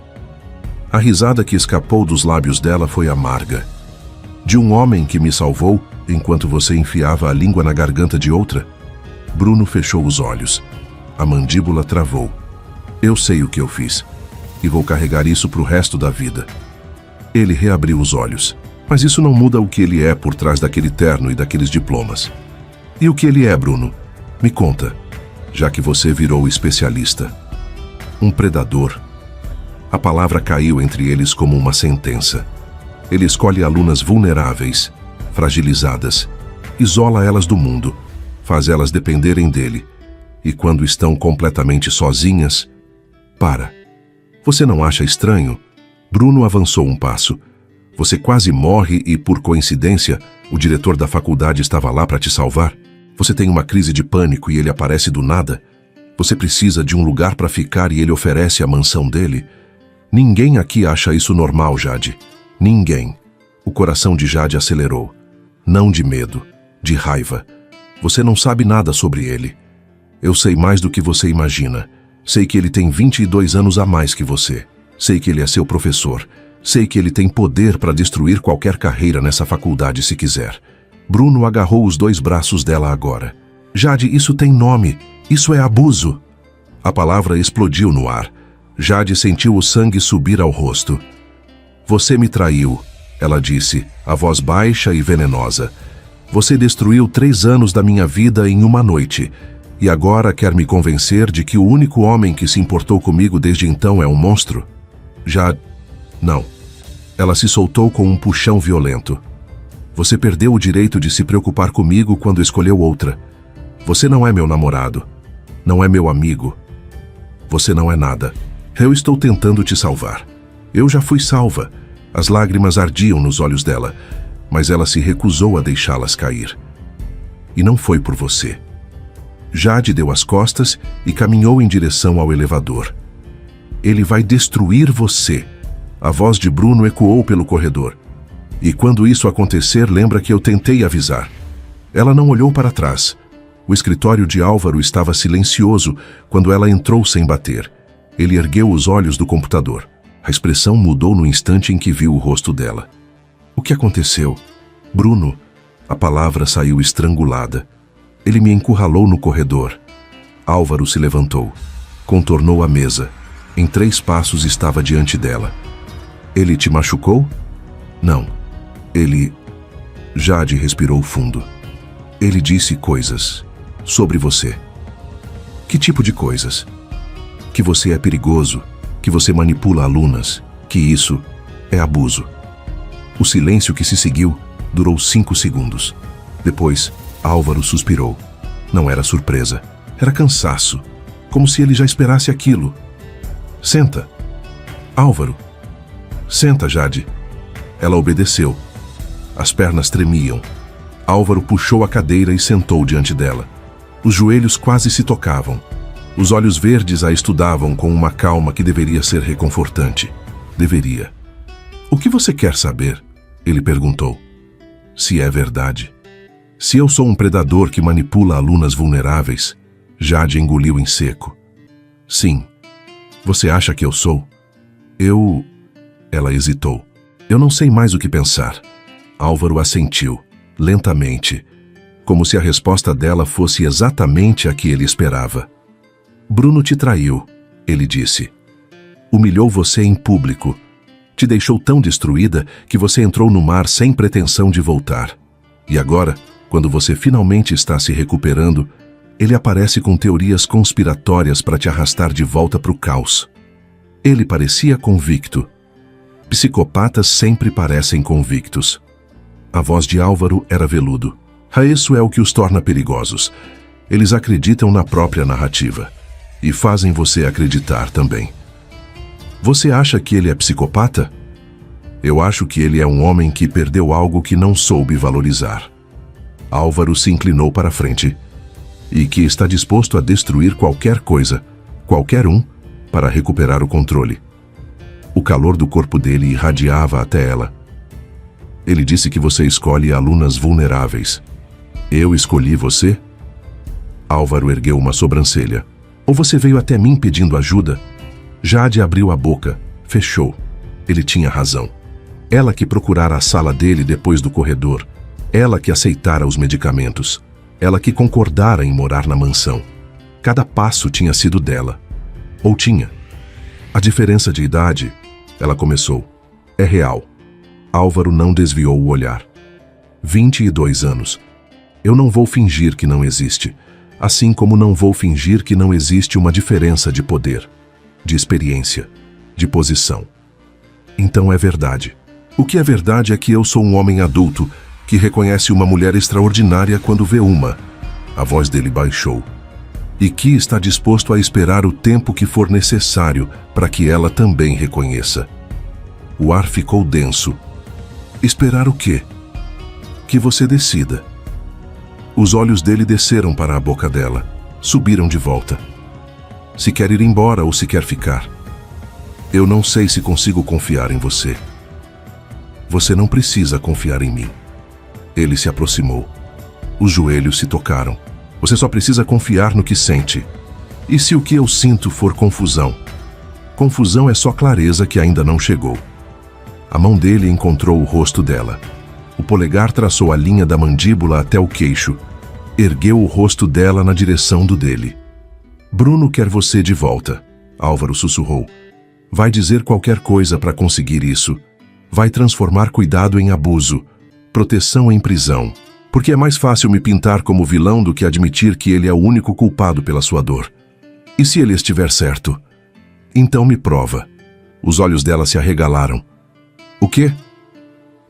Speaker 1: A risada que escapou dos lábios dela foi amarga. De um homem que me salvou enquanto você enfiava a língua na garganta de outra? Bruno fechou os olhos. A mandíbula travou. Eu sei o que eu fiz. E vou carregar isso pro resto da vida. Ele reabriu os olhos. Mas isso não muda o que ele é por trás daquele terno e daqueles diplomas. E o que ele é, Bruno? Me conta, já que você virou especialista. Um predador. A palavra caiu entre eles como uma sentença. Ele escolhe alunas vulneráveis, fragilizadas, isola elas do mundo, faz elas dependerem dele. E quando estão completamente sozinhas, para. Você não acha estranho? Bruno avançou um passo. Você quase morre e, por coincidência, o diretor da faculdade estava lá para te salvar? Você tem uma crise de pânico e ele aparece do nada? Você precisa de um lugar para ficar e ele oferece a mansão dele? Ninguém aqui acha isso normal, Jade. Ninguém. O coração de Jade acelerou. Não de medo, de raiva. Você não sabe nada sobre ele. Eu sei mais do que você imagina. Sei que ele tem 22 anos a mais que você. Sei que ele é seu professor. Sei que ele tem poder para destruir qualquer carreira nessa faculdade se quiser. Bruno agarrou os 2 braços dela agora. Jade, isso tem nome. Isso é abuso. A palavra explodiu no ar. Jade sentiu o sangue subir ao rosto. Você me traiu, ela disse, a voz baixa e venenosa. Você destruiu 3 anos da minha vida em uma noite. E agora quer me convencer de que o único homem que se importou comigo desde então é um monstro? Não. Ela se soltou com um puxão violento. Você perdeu o direito de se preocupar comigo quando escolheu outra. Você não é meu namorado. Não é meu amigo. Você não é nada. Eu estou tentando te salvar. Eu já fui salva. As lágrimas ardiam nos olhos dela, mas ela se recusou a deixá-las cair. E não foi por você. Jade deu as costas e caminhou em direção ao elevador. Ele vai destruir você. A voz de Bruno ecoou pelo corredor. E quando isso acontecer, lembra que eu tentei avisar. Ela não olhou para trás. O escritório de Álvaro estava silencioso quando ela entrou sem bater. Ele ergueu os olhos do computador. A expressão mudou no instante em que viu o rosto dela. O que aconteceu? Bruno. A palavra saiu estrangulada. Ele me encurralou no corredor. Álvaro se levantou. Contornou a mesa. Em 3 passos estava diante dela. Ele te machucou? Não. Ele... Jade respirou fundo. Ele disse coisas sobre você. Que tipo de coisas? Que você é perigoso, que você manipula alunas, que isso é abuso. O silêncio que se seguiu durou 5 segundos. Depois, Álvaro suspirou. Não era surpresa, era cansaço, como se ele já esperasse aquilo. Senta. Álvaro. Senta, Jade. Ela obedeceu. As pernas tremiam. Álvaro puxou a cadeira e sentou diante dela. Os joelhos quase se tocavam. Os olhos verdes a estudavam com uma calma que deveria ser reconfortante. Deveria. O que você quer saber? Ele perguntou. Se é verdade. Se eu sou um predador que manipula alunas vulneráveis, Jade engoliu em seco. Sim. Você acha que eu sou? Ela hesitou. Eu não sei mais o que pensar. Álvaro assentiu, lentamente, como se a resposta dela fosse exatamente a que ele esperava. Bruno te traiu, ele disse. Humilhou você em público. Te deixou tão destruída que você entrou no mar sem pretensão de voltar. E agora, quando você finalmente está se recuperando, ele aparece com teorias conspiratórias para te arrastar de volta para o caos. Ele parecia convicto. Psicopatas sempre parecem convictos. A voz de Álvaro era veludo. Isso é o que os torna perigosos. Eles acreditam na própria narrativa. E fazem você acreditar também. Você acha que ele é psicopata? Eu acho que ele é um homem que perdeu algo que não soube valorizar. Álvaro se inclinou para a frente. E que está disposto a destruir qualquer coisa, qualquer um, para recuperar o controle. O calor do corpo dele irradiava até ela. Ele disse que você escolhe alunas vulneráveis. Eu escolhi você? Álvaro ergueu uma sobrancelha. Ou você veio até mim pedindo ajuda? Jade abriu a boca, fechou. Ele tinha razão. Ela que procurara a sala dele depois do corredor. Ela que aceitara os medicamentos. Ela que concordara em morar na mansão. Cada passo tinha sido dela. Ou tinha. A diferença de idade, ela começou, é real. Álvaro não desviou o olhar. 22 anos. Eu não vou fingir que não existe, assim como não vou fingir que não existe uma diferença de poder, de experiência, de posição. Então é verdade. O que é verdade é que eu sou um homem adulto que reconhece uma mulher extraordinária quando vê uma. A voz dele baixou. E que está disposto a esperar o tempo que for necessário para que ela também reconheça. O ar ficou denso. Esperar o quê? Que você decida. Os olhos dele desceram para a boca dela, subiram de volta. Se quer ir embora ou se quer ficar. Eu não sei se consigo confiar em você. Você não precisa confiar em mim. Ele se aproximou. Os joelhos se tocaram. Você só precisa confiar no que sente. E se o que eu sinto for confusão? Confusão é só clareza que ainda não chegou. A mão dele encontrou o rosto dela. O polegar traçou a linha da mandíbula até o queixo. Ergueu o rosto dela na direção do dele. Bruno quer você de volta, Álvaro sussurrou. Vai dizer qualquer coisa para conseguir isso. Vai transformar cuidado em abuso, proteção em prisão. Porque é mais fácil me pintar como vilão do que admitir que ele é o único culpado pela sua dor. E se ele estiver certo? Então me prova. Os olhos dela se arregalaram. O quê?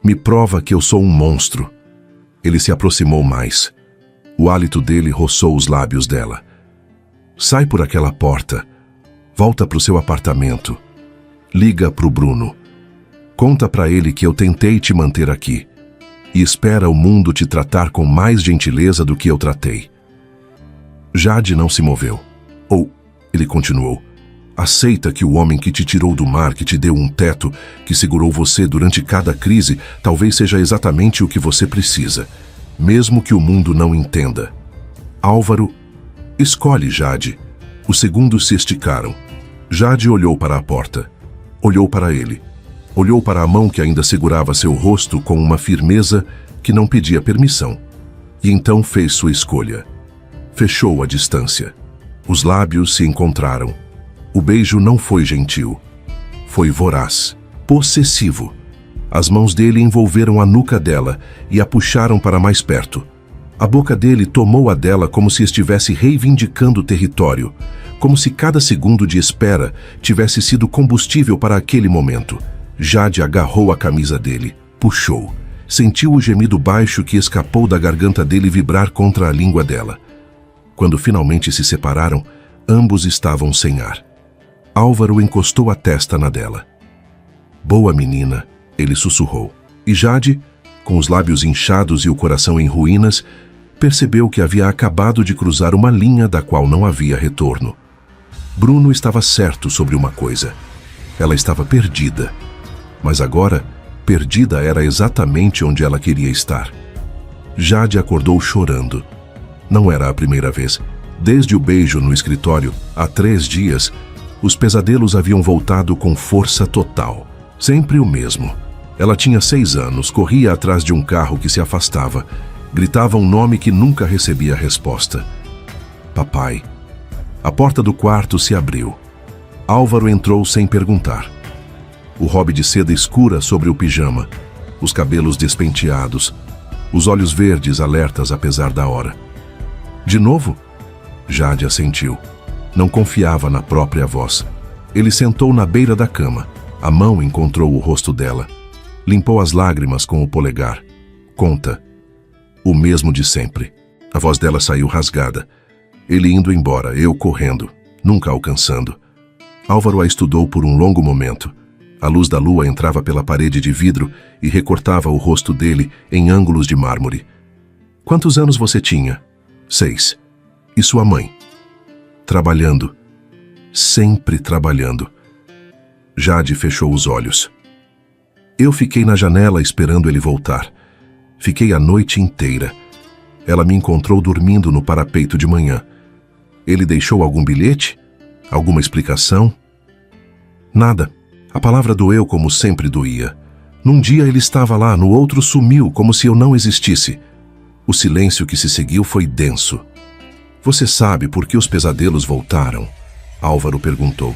Speaker 1: Me prova que eu sou um monstro. Ele se aproximou mais. O hálito dele roçou os lábios dela. Sai por aquela porta. Volta para o seu apartamento. Liga para o Bruno. Conta para ele que eu tentei te manter aqui. E espera o mundo te tratar com mais gentileza do que eu tratei. Jade não se moveu. Ele continuou, aceita que o homem que te tirou do mar, que te deu um teto, que segurou você durante cada crise, talvez seja exatamente o que você precisa, mesmo que o mundo não entenda. Álvaro, escolhe Jade. Os segundos se esticaram. Jade olhou para a porta. Olhou para ele. Olhou para a mão que ainda segurava seu rosto com uma firmeza que não pedia permissão. E então fez sua escolha. Fechou a distância. Os lábios se encontraram. O beijo não foi gentil. Foi voraz, possessivo. As mãos dele envolveram a nuca dela e a puxaram para mais perto. A boca dele tomou a dela como se estivesse reivindicando o território, como se cada segundo de espera tivesse sido combustível para aquele momento. Jade agarrou a camisa dele, puxou. Sentiu o gemido baixo que escapou da garganta dele vibrar contra a língua dela. Quando finalmente se separaram, ambos estavam sem ar. Álvaro encostou a testa na dela. Boa menina, ele sussurrou. E Jade, com os lábios inchados e o coração em ruínas, percebeu que havia acabado de cruzar uma linha da qual não havia retorno. Bruno estava certo sobre uma coisa. Ela estava perdida. Mas agora, perdida era exatamente onde ela queria estar. Jade acordou chorando. Não era a primeira vez. Desde o beijo no escritório, há 3 dias, os pesadelos haviam voltado com força total. Sempre o mesmo. Ela tinha 6 anos, corria atrás de um carro que se afastava, gritava um nome que nunca recebia resposta. Papai. A porta do quarto se abriu. Álvaro entrou sem perguntar. O hobby de seda escura sobre o pijama, os cabelos despenteados, os olhos verdes alertas apesar da hora. De novo? Jade assentiu. Não confiava na própria voz. Ele sentou na beira da cama. A mão encontrou o rosto dela. Limpou as lágrimas com o polegar. Conta. O mesmo de sempre. A voz dela saiu rasgada. Ele indo embora, eu correndo, nunca alcançando. Álvaro a estudou por um longo momento. A luz da lua entrava pela parede de vidro e recortava o rosto dele em ângulos de mármore. Quantos anos você tinha? 6. E sua mãe? Trabalhando. Sempre trabalhando. Jade fechou os olhos. Eu fiquei na janela esperando ele voltar. Fiquei a noite inteira. Ela me encontrou dormindo no parapeito de manhã. Ele deixou algum bilhete? Alguma explicação? Nada. A palavra doeu como sempre doía. Num dia ele estava lá, no outro sumiu, como se eu não existisse. O silêncio que se seguiu foi denso. Você sabe por que os pesadelos voltaram? Álvaro perguntou.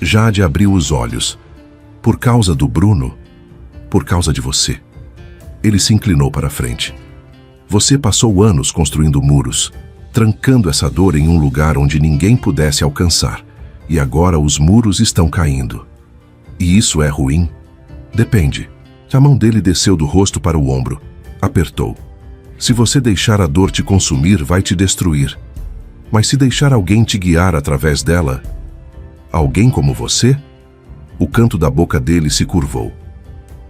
Speaker 1: Jade abriu os olhos. Por causa do Bruno? Por causa de você. Ele se inclinou para a frente. Você passou anos construindo muros, trancando essa dor em um lugar onde ninguém pudesse alcançar. E agora os muros estão caindo. E isso é ruim? Depende. A mão dele desceu do rosto para o ombro. Apertou. Se você deixar a dor te consumir, vai te destruir. Mas se deixar alguém te guiar através dela... Alguém como você? O canto da boca dele se curvou.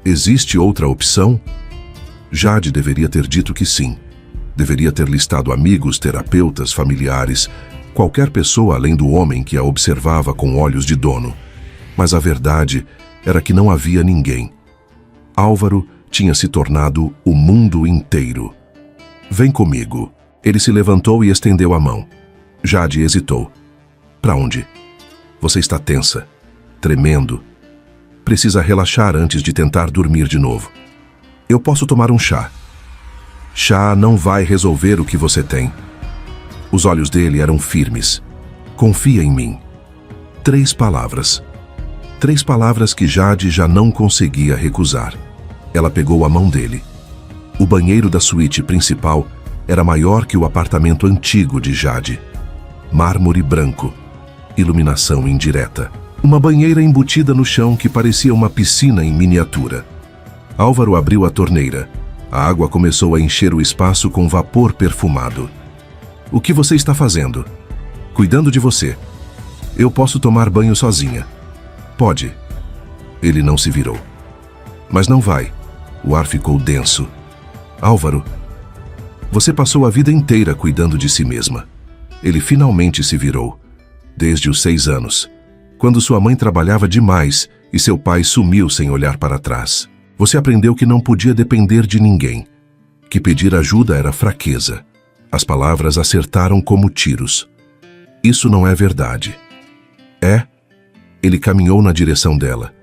Speaker 1: Existe outra opção? Jade deveria ter dito que sim. Deveria ter listado amigos, terapeutas, familiares, qualquer pessoa além do homem que a observava com olhos de dono. Mas a verdade era que não havia ninguém. Álvaro tinha se tornado o mundo inteiro. Vem comigo. Ele se levantou e estendeu a mão. Jade hesitou. Para onde? Você está tensa, tremendo. Precisa relaxar antes de tentar dormir de novo. Eu posso tomar um chá. Chá não vai resolver o que você tem. Os olhos dele eram firmes. Confia em mim. 3 palavras. 3 palavras que Jade já não conseguia recusar. Ela pegou a mão dele. O banheiro da suíte principal era maior que o apartamento antigo de Jade. Mármore branco. Iluminação indireta. Uma banheira embutida no chão que parecia uma piscina em miniatura. Álvaro abriu a torneira. A água começou a encher o espaço com vapor perfumado. O que você está fazendo? Cuidando de você. Eu posso tomar banho sozinha. Pode. Ele não se virou. Mas não vai. O ar ficou denso. Álvaro, você passou a vida inteira cuidando de si mesma. Ele finalmente se virou. Desde os 6 anos. Quando sua mãe trabalhava demais e seu pai sumiu sem olhar para trás. Você aprendeu que não podia depender de ninguém. Que pedir ajuda era fraqueza. As palavras acertaram como tiros. Isso não é verdade. É? Ele caminhou na direção dela.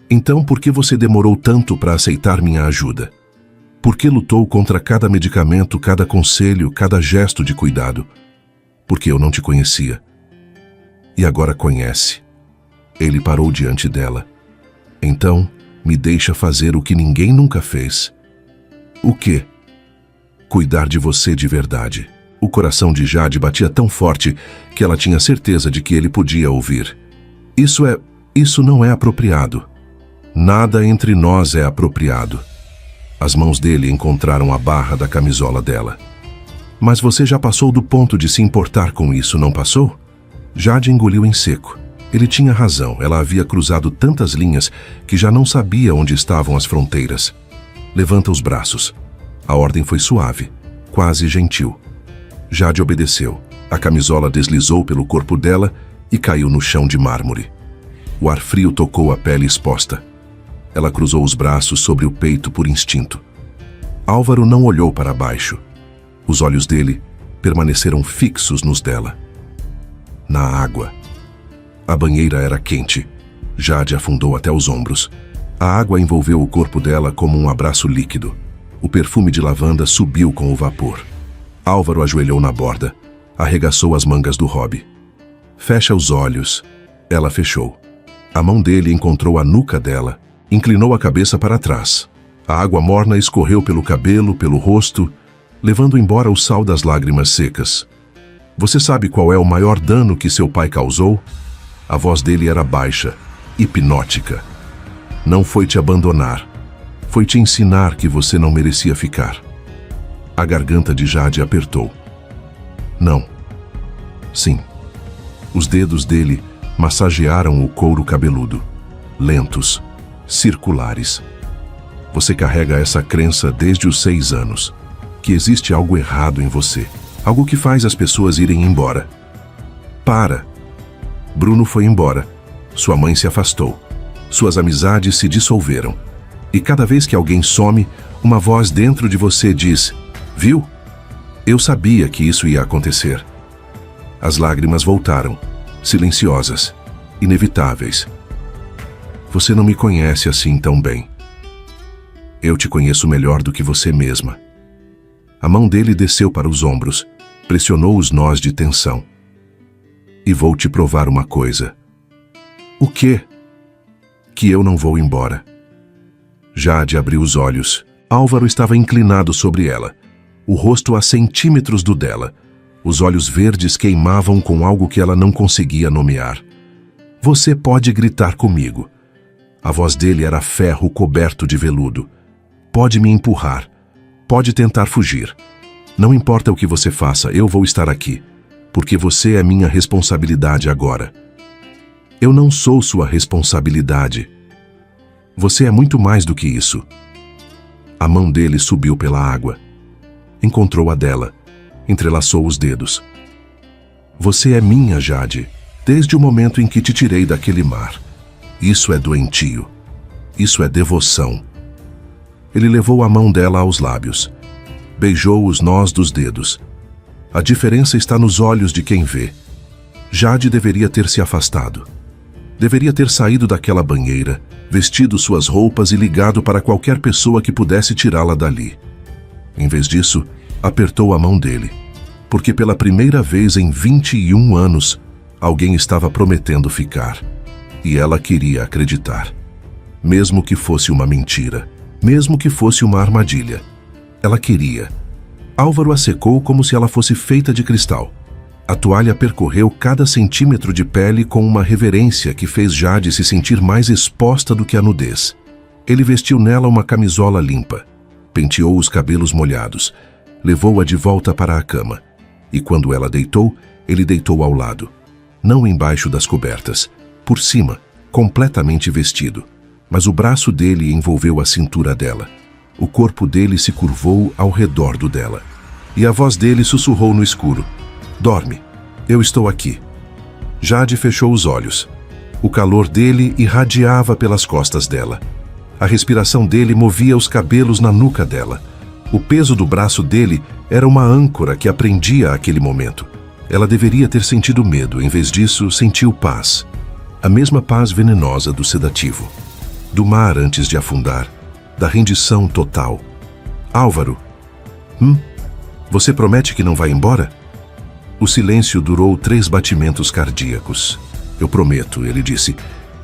Speaker 1: Então por que você demorou tanto para aceitar minha ajuda? Por que lutou contra cada medicamento, cada conselho, cada gesto de cuidado? Porque eu não te conhecia. E agora conhece. Ele parou diante dela. Então, me deixa fazer o que ninguém nunca fez. O quê? Cuidar de você de verdade. O coração de Jade batia tão forte que ela tinha certeza de que ele podia ouvir. Isso não é apropriado. Nada entre nós é apropriado. As mãos dele encontraram a barra da camisola dela. Mas você já passou do ponto de se importar com isso, não passou? Jade engoliu em seco. Ele tinha razão, ela havia cruzado tantas linhas que já não sabia onde estavam as fronteiras. Levanta os braços. A ordem foi suave, quase gentil. Jade obedeceu. A camisola deslizou pelo corpo dela e caiu no chão de mármore. O ar frio tocou a pele exposta. Ela cruzou os braços sobre o peito por instinto. Álvaro não olhou para baixo. Os olhos dele permaneceram fixos nos dela. Na água. A banheira era quente. Jade afundou até os ombros. A água envolveu o corpo dela como um abraço líquido. O perfume de lavanda subiu com o vapor. Álvaro ajoelhou na borda. Arregaçou as mangas do hobby. Fecha os olhos. Ela fechou. A mão dele encontrou a nuca dela. Inclinou a cabeça para trás. A água morna escorreu pelo cabelo, pelo rosto, levando embora o sal das lágrimas secas. Você sabe qual é o maior dano que seu pai causou? A voz dele era baixa, hipnótica. Não foi te abandonar. Foi te ensinar que você não merecia ficar. A garganta de Jade apertou. Não. Sim. Os dedos dele massagearam o couro cabeludo. Lentos, circulares. Você carrega essa crença desde os 6 anos. Que existe algo errado em você. Algo que faz as pessoas irem embora. Para. Bruno foi embora. Sua mãe se afastou. Suas amizades se dissolveram. E cada vez que alguém some, uma voz dentro de você diz: viu? Eu sabia que isso ia acontecer. As lágrimas voltaram, silenciosas, inevitáveis. Você não me conhece assim tão bem. Eu te conheço melhor do que você mesma. A mão dele desceu para os ombros, pressionou os nós de tensão. E vou te provar uma coisa. O quê? Que eu não vou embora. Jade abriu os olhos. Álvaro estava inclinado sobre ela, o rosto a centímetros do dela. Os olhos verdes queimavam com algo que ela não conseguia nomear. Você pode gritar comigo. A voz dele era ferro coberto de veludo. Pode me empurrar. Pode tentar fugir. Não importa o que você faça, eu vou estar aqui, porque você é minha responsabilidade agora. Eu não sou sua responsabilidade. Você é muito mais do que isso. A mão dele subiu pela água. Encontrou a dela. Entrelaçou os dedos. Você é minha, Jade, desde o momento em que te tirei daquele mar. Isso é doentio. Isso é devoção. Ele levou a mão dela aos lábios. Beijou os nós dos dedos. A diferença está nos olhos de quem vê. Jade deveria ter se afastado. Deveria ter saído daquela banheira, vestido suas roupas e ligado para qualquer pessoa que pudesse tirá-la dali. Em vez disso, apertou a mão dele, porque pela primeira vez em 21 anos, alguém estava prometendo ficar. E ela queria acreditar. Mesmo que fosse uma mentira, mesmo que fosse uma armadilha. Ela queria. Álvaro a secou como se ela fosse feita de cristal. A toalha percorreu cada centímetro de pele com uma reverência que fez Jade se sentir mais exposta do que a nudez. Ele vestiu nela uma camisola limpa, penteou os cabelos molhados, levou-a de volta para a cama. E quando ela deitou, ele deitou ao lado. Não embaixo das cobertas, por cima, completamente vestido. Mas o braço dele envolveu a cintura dela. O corpo dele se curvou ao redor do dela. E a voz dele sussurrou no escuro. Dorme. Eu estou aqui. Jade fechou os olhos. O calor dele irradiava pelas costas dela. A respiração dele movia os cabelos na nuca dela. O peso do braço dele era uma âncora que a prendia àquele momento. Ela deveria ter sentido medo, em vez disso, sentiu paz. A mesma paz venenosa do sedativo. Do mar antes de afundar. Da rendição total. Álvaro. Você promete que não vai embora? O silêncio durou 3 batimentos cardíacos. Eu prometo, ele disse,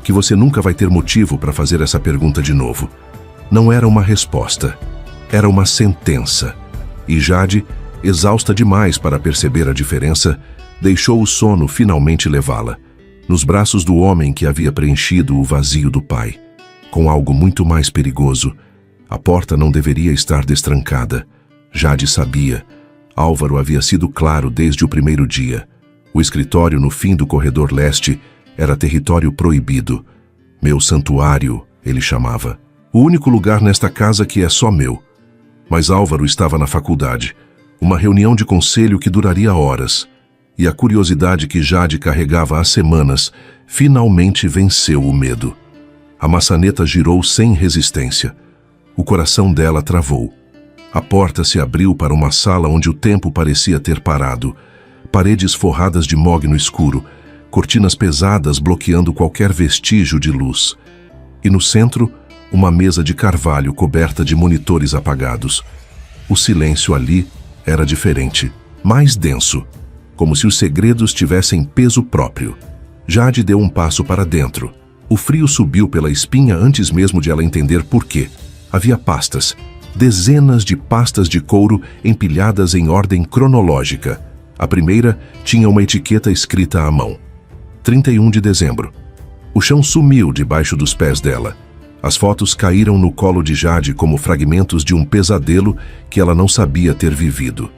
Speaker 1: que você nunca vai ter motivo para fazer essa pergunta de novo. Não era uma resposta. Era uma sentença. E Jade, exausta demais para perceber a diferença, deixou o sono finalmente levá-la, nos braços do homem que havia preenchido o vazio do pai. Com algo muito mais perigoso. A porta não deveria estar destrancada. Jade sabia. Álvaro havia sido claro desde o primeiro dia. O escritório no fim do corredor leste era território proibido. Meu santuário, ele chamava. O único lugar nesta casa que é só meu. Mas Álvaro estava na faculdade. Uma reunião de conselho que duraria horas. E a curiosidade que Jade carregava há semanas finalmente venceu o medo. A maçaneta girou sem resistência. O coração dela travou. A porta se abriu para uma sala onde o tempo parecia ter parado. Paredes forradas de mogno escuro, cortinas pesadas bloqueando qualquer vestígio de luz. E no centro, uma mesa de carvalho coberta de monitores apagados. O silêncio ali era diferente, mais denso, como se os segredos tivessem peso próprio. Jade deu um passo para dentro. O frio subiu pela espinha antes mesmo de ela entender por quê. Havia pastas, dezenas de pastas de couro empilhadas em ordem cronológica. A primeira tinha uma etiqueta escrita à mão. 31 de dezembro. O chão sumiu debaixo dos pés dela. As fotos caíram no colo de Jade como fragmentos de um pesadelo que ela não sabia ter vivido.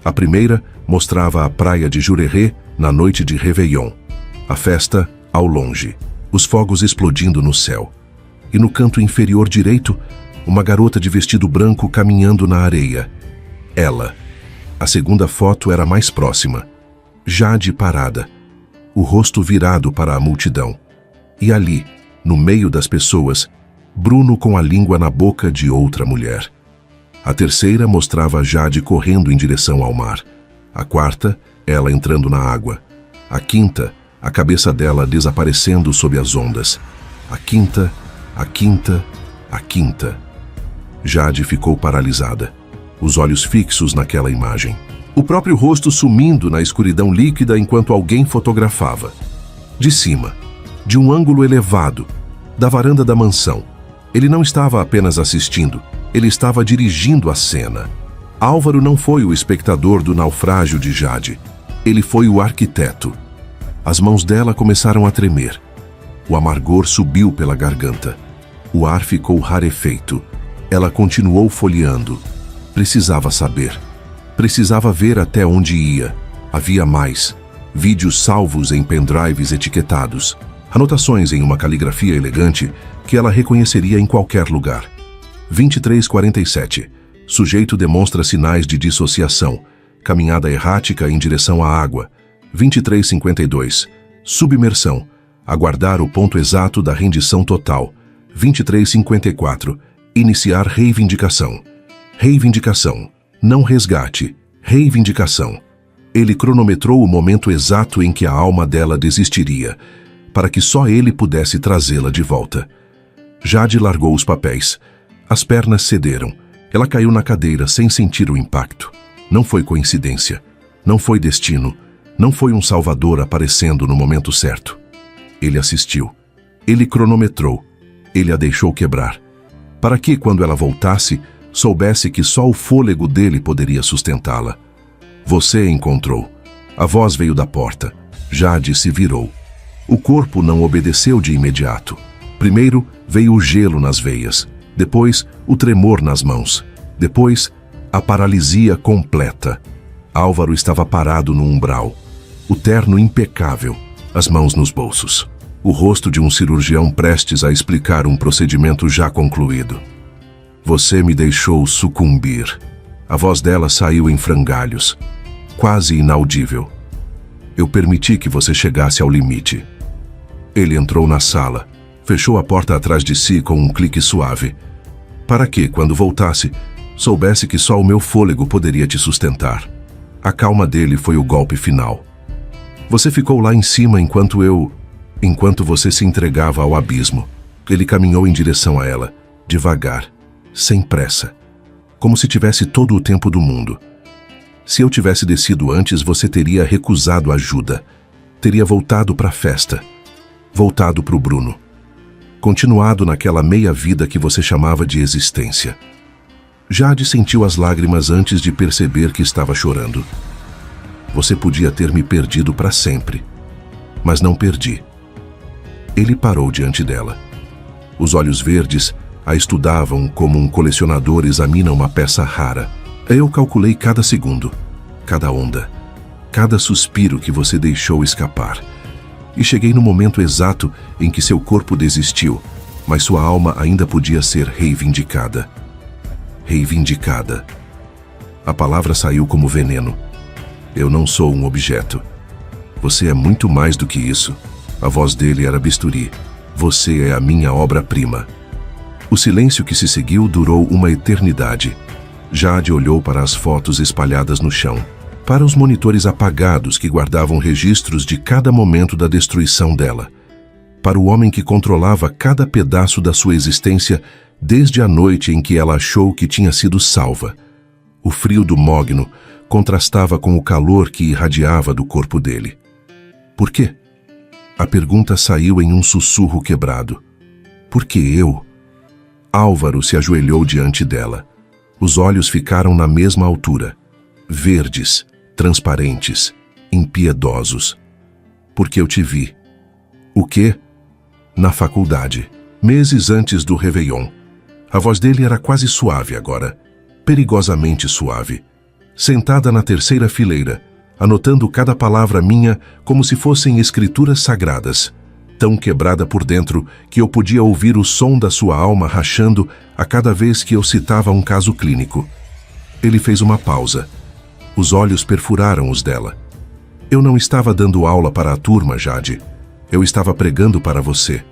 Speaker 1: A primeira mostrava a praia de Jurerê na noite de Réveillon. A festa ao longe, os fogos explodindo no céu. E no canto inferior direito, uma garota de vestido branco caminhando na areia. Ela. A segunda foto era mais próxima. Jade parada, o rosto virado para a multidão. E ali, no meio das pessoas, Bruno com a língua na boca de outra mulher. A terceira mostrava Jade correndo em direção ao mar. A quarta, ela entrando na água. A quinta, a cabeça dela desaparecendo sob as ondas. A quinta, a quinta, a quinta. Jade ficou paralisada, os olhos fixos naquela imagem. O próprio rosto sumindo na escuridão líquida enquanto alguém fotografava. De cima, de um ângulo elevado, da varanda da mansão. Ele não estava apenas assistindo, ele estava dirigindo a cena. Álvaro não foi o espectador do naufrágio de Jade. Ele foi o arquiteto. As mãos dela começaram a tremer. O amargor subiu pela garganta. O ar ficou rarefeito. Ela continuou folheando. Precisava saber. Precisava ver até onde ia. Havia mais. Vídeos salvos em pendrives etiquetados. Anotações em uma caligrafia elegante que ela reconheceria em qualquer lugar. 23:47. Sujeito demonstra sinais de dissociação. Caminhada errática em direção à água. 23:52. Submersão. Aguardar o ponto exato da rendição total. 23:54. Iniciar reivindicação. Reivindicação. Não resgate. Reivindicação. Ele cronometrou o momento exato em que a alma dela desistiria, para que só ele pudesse trazê-la de volta. Jade largou os papéis. As pernas cederam. Ela caiu na cadeira sem sentir o impacto. Não foi coincidência. Não foi destino. Não foi um salvador aparecendo no momento certo. Ele assistiu. Ele cronometrou. Ele a deixou quebrar. Para que, quando ela voltasse, soubesse que só o fôlego dele poderia sustentá-la. Você encontrou. A voz veio da porta. Jade se virou. O corpo não obedeceu de imediato. Primeiro veio o gelo nas veias. Depois, o tremor nas mãos. Depois, a paralisia completa. Álvaro estava parado no umbral. O terno impecável, as mãos nos bolsos. O rosto de um cirurgião prestes a explicar um procedimento já concluído. Você me deixou sucumbir. A voz dela saiu em frangalhos, quase inaudível. Eu permiti que você chegasse ao limite. Ele entrou na sala, fechou a porta atrás de si com um clique suave. Para que, quando voltasse, soubesse que só o meu fôlego poderia te sustentar. A calma dele foi o golpe final. Você ficou lá em cima enquanto você se entregava ao abismo. Ele caminhou em direção a ela, devagar, sem pressa, como se tivesse todo o tempo do mundo. Se eu tivesse descido antes, você teria recusado ajuda, teria voltado para a festa, voltado para o Bruno, continuado naquela meia-vida que você chamava de existência. Jade sentiu as lágrimas antes de perceber que estava chorando. Você podia ter me perdido para sempre, mas não perdi. Ele parou diante dela. Os olhos verdes a estudavam como um colecionador examina uma peça rara. Eu calculei cada segundo, cada onda, cada suspiro que você deixou escapar. E cheguei no momento exato em que seu corpo desistiu, mas sua alma ainda podia ser reivindicada. Reivindicada. A palavra saiu como veneno. Eu não sou um objeto. Você é muito mais do que isso. A voz dele era bisturi. Você é a minha obra-prima. O silêncio que se seguiu durou uma eternidade. Jade olhou para as fotos espalhadas no chão, para os monitores apagados que guardavam registros de cada momento da destruição dela, para o homem que controlava cada pedaço da sua existência desde a noite em que ela achou que tinha sido salva. O frio do mogno contrastava com o calor que irradiava do corpo dele. Por quê? A pergunta saiu em um sussurro quebrado. Por que eu? Álvaro se ajoelhou diante dela. Os olhos ficaram na mesma altura, verdes, transparentes, impiedosos. Porque eu te vi. O quê? Na faculdade, meses antes do Réveillon. A voz dele era quase suave agora, perigosamente suave. Sentada na terceira fileira, anotando cada palavra minha como se fossem escrituras sagradas, tão quebrada por dentro que eu podia ouvir o som da sua alma rachando a cada vez que eu citava um caso clínico. Ele fez uma pausa. Os olhos perfuraram os dela. Eu não estava dando aula para a turma, Jade. Eu estava pregando para você.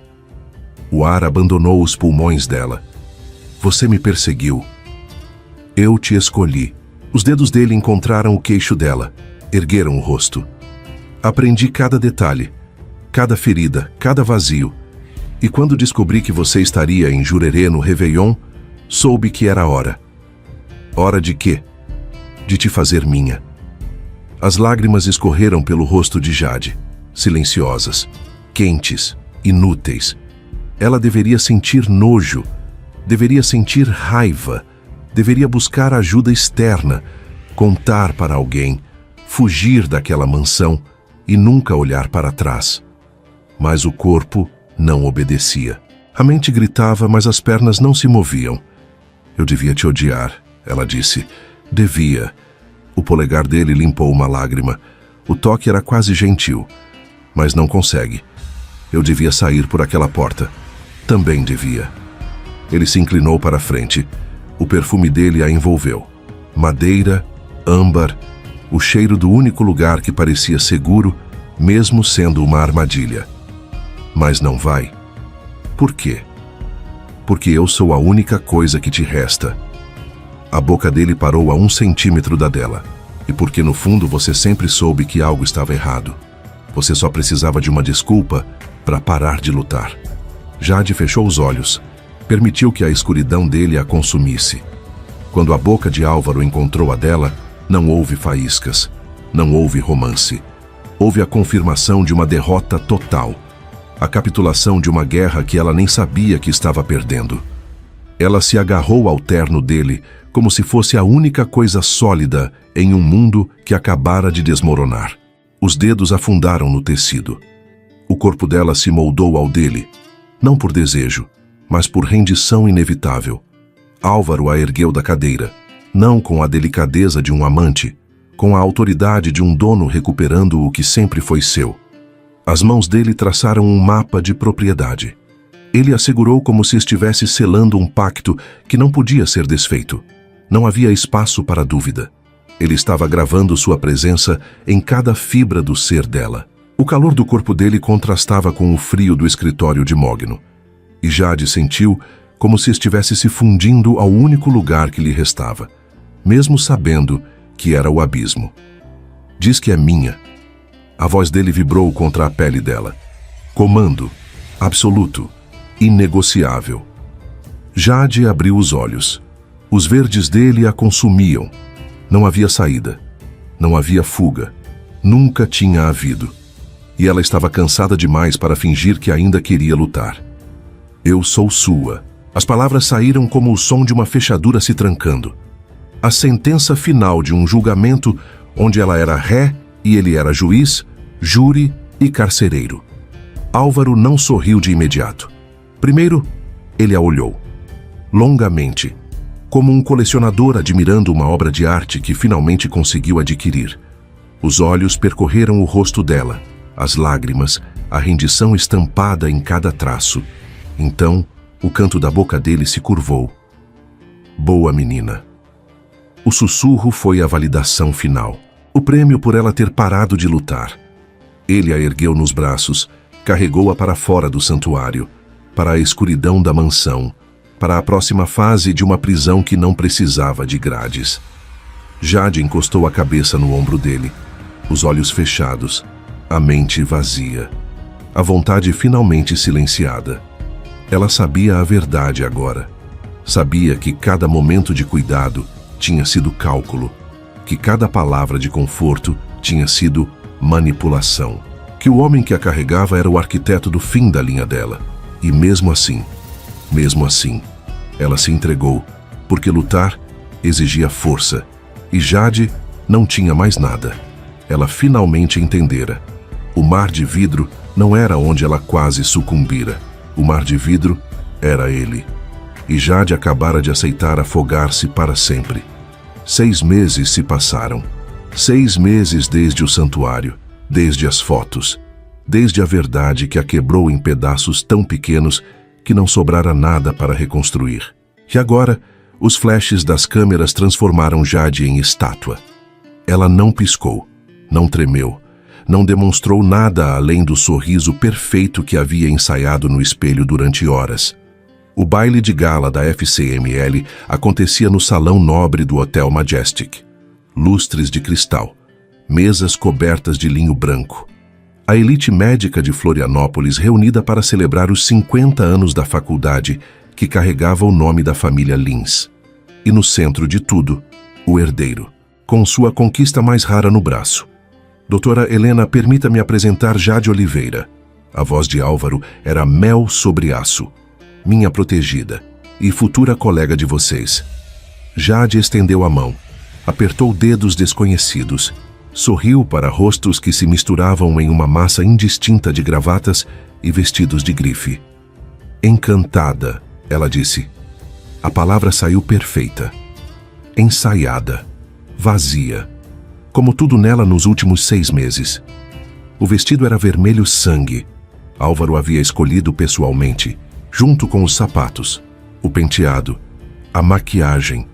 Speaker 1: O ar abandonou os pulmões dela. Você me perseguiu. Eu te escolhi. Os dedos dele encontraram o queixo dela, ergueram o rosto. Aprendi cada detalhe, cada ferida, cada vazio. E quando descobri que você estaria em Jurerê no Réveillon, soube que era hora. Hora de quê? De te fazer minha. As lágrimas escorreram pelo rosto de Jade, silenciosas, quentes, inúteis. Ela deveria sentir nojo, deveria sentir raiva, deveria buscar ajuda externa, contar para alguém, fugir daquela mansão e nunca olhar para trás. Mas o corpo não obedecia. A mente gritava, mas as pernas não se moviam. Eu devia te odiar, ela disse. Devia. O polegar dele limpou uma lágrima. O toque era quase gentil. Mas não consegue. Eu devia sair por aquela porta. Também devia. Ele se inclinou para a frente. O perfume dele a envolveu. Madeira, âmbar, o cheiro do único lugar que parecia seguro, mesmo sendo uma armadilha. Mas não vai. Por quê? Porque eu sou a única coisa que te resta. A boca dele parou a 1 centímetro da dela. E porque no fundo você sempre soube que algo estava errado. Você só precisava de uma desculpa para parar de lutar. Jade fechou os olhos. Permitiu que a escuridão dele a consumisse. Quando a boca de Álvaro encontrou a dela, não houve faíscas, não houve romance. Houve a confirmação de uma derrota total, a capitulação de uma guerra que ela nem sabia que estava perdendo. Ela se agarrou ao terno dele como se fosse a única coisa sólida em um mundo que acabara de desmoronar. Os dedos afundaram no tecido. O corpo dela se moldou ao dele, não por desejo, mas por rendição inevitável. Álvaro a ergueu da cadeira, não com a delicadeza de um amante, com a autoridade de um dono recuperando o que sempre foi seu. As mãos dele traçaram um mapa de propriedade. Ele a segurou como se estivesse selando um pacto que não podia ser desfeito. Não havia espaço para dúvida. Ele estava gravando sua presença em cada fibra do ser dela. O calor do corpo dele contrastava com o frio do escritório de mogno. E Jade sentiu como se estivesse se fundindo ao único lugar que lhe restava, mesmo sabendo que era o abismo. Diz que é minha. A voz dele vibrou contra a pele dela. Comando, absoluto, inegociável. Jade abriu os olhos. Os verdes dele a consumiam. Não havia saída. Não havia fuga. Nunca tinha havido. E ela estava cansada demais para fingir que ainda queria lutar. Eu sou sua. As palavras saíram como o som de uma fechadura se trancando. A sentença final de um julgamento onde ela era ré e ele era juiz, júri e carcereiro. Álvaro não sorriu de imediato. Primeiro, ele a olhou. Longamente, como um colecionador admirando uma obra de arte que finalmente conseguiu adquirir. Os olhos percorreram o rosto dela, as lágrimas, a rendição estampada em cada traço. Então, o canto da boca dele se curvou. Boa menina. O sussurro foi a validação final. O prêmio por ela ter parado de lutar. Ele a ergueu nos braços, carregou-a para fora do santuário, para a escuridão da mansão, para a próxima fase de uma prisão que não precisava de grades. Jade encostou a cabeça no ombro dele, os olhos fechados, a mente vazia, a vontade finalmente silenciada. Ela sabia a verdade agora. Sabia que cada momento de cuidado tinha sido cálculo, que cada palavra de conforto tinha sido manipulação, que o homem que a carregava era o arquiteto do fim da linha dela. E mesmo assim, ela se entregou, porque lutar exigia força, e Jade não tinha mais nada. Ela finalmente entendera. O mar de vidro não era onde ela quase sucumbira. O mar de vidro era ele. E Jade acabara de aceitar afogar-se para sempre. 6 meses se passaram. 6 meses desde o santuário, desde as fotos, desde a verdade que a quebrou em pedaços tão pequenos que não sobrara nada para reconstruir. E agora, os flashes das câmeras transformaram Jade em estátua. Ela não piscou, não tremeu, não demonstrou nada além do sorriso perfeito que havia ensaiado no espelho durante horas. O baile de gala da FCML acontecia no salão nobre do Hotel Majestic. Lustres de cristal, mesas cobertas de linho branco. A elite médica de Florianópolis reunida para celebrar os 50 anos da faculdade que carregava o nome da família Lins. E no centro de tudo, o herdeiro, com sua conquista mais rara no braço. Doutora Helena, permita-me apresentar Jade Oliveira. A voz de Álvaro era mel sobre aço. Minha protegida e futura colega de vocês. Jade estendeu a mão, apertou dedos desconhecidos, sorriu para rostos que se misturavam em uma massa indistinta de gravatas e vestidos de grife. Encantada, ela disse. A palavra saiu perfeita. Ensaiada, vazia, como tudo nela nos últimos 6 meses. O vestido era vermelho sangue. Álvaro havia escolhido pessoalmente, junto com os sapatos, o penteado, a maquiagem.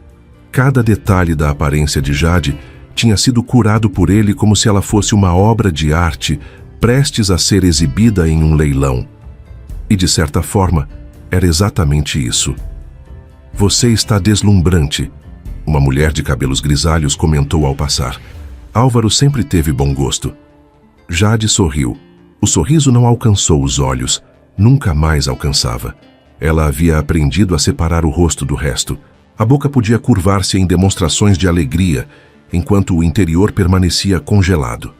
Speaker 1: Cada detalhe da aparência de Jade tinha sido curado por ele como se ela fosse uma obra de arte prestes a ser exibida em um leilão. E, de certa forma, era exatamente isso. Você está deslumbrante, uma mulher de cabelos grisalhos comentou ao passar. Álvaro sempre teve bom gosto. Jade sorriu. O sorriso não alcançou os olhos. Nunca mais alcançava. Ela havia aprendido a separar o rosto do resto. A boca podia curvar-se em demonstrações de alegria, enquanto o interior permanecia congelado.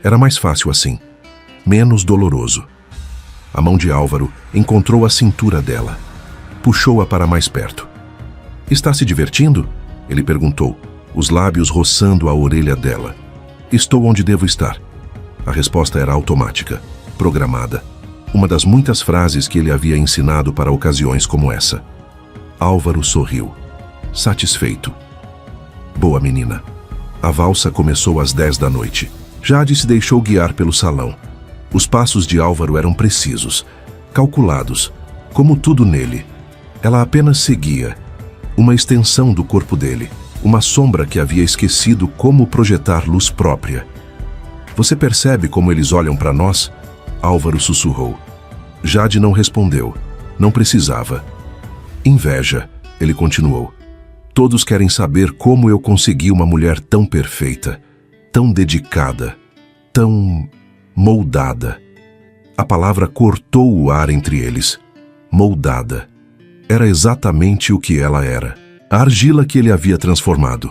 Speaker 1: Era mais fácil assim, menos doloroso. A mão de Álvaro encontrou a cintura dela. Puxou-a para mais perto. Está se divertindo? Ele perguntou, os lábios roçando a orelha dela. Estou onde devo estar. A resposta era automática, programada. Uma das muitas frases que ele havia ensinado para ocasiões como essa. Álvaro sorriu, satisfeito. Boa menina. A valsa começou às 10 da noite. Jade se deixou guiar pelo salão. Os passos de Álvaro eram precisos, calculados, como tudo nele. Ela apenas seguia, uma extensão do corpo dele, uma sombra que havia esquecido como projetar luz própria. Você percebe como eles olham para nós? Álvaro sussurrou. Jade não respondeu. Não precisava. Inveja, ele continuou. Todos querem saber como eu consegui uma mulher tão perfeita, tão dedicada, tão moldada. A palavra cortou o ar entre eles. Moldada. Era exatamente o que ela era. A argila que ele havia transformado.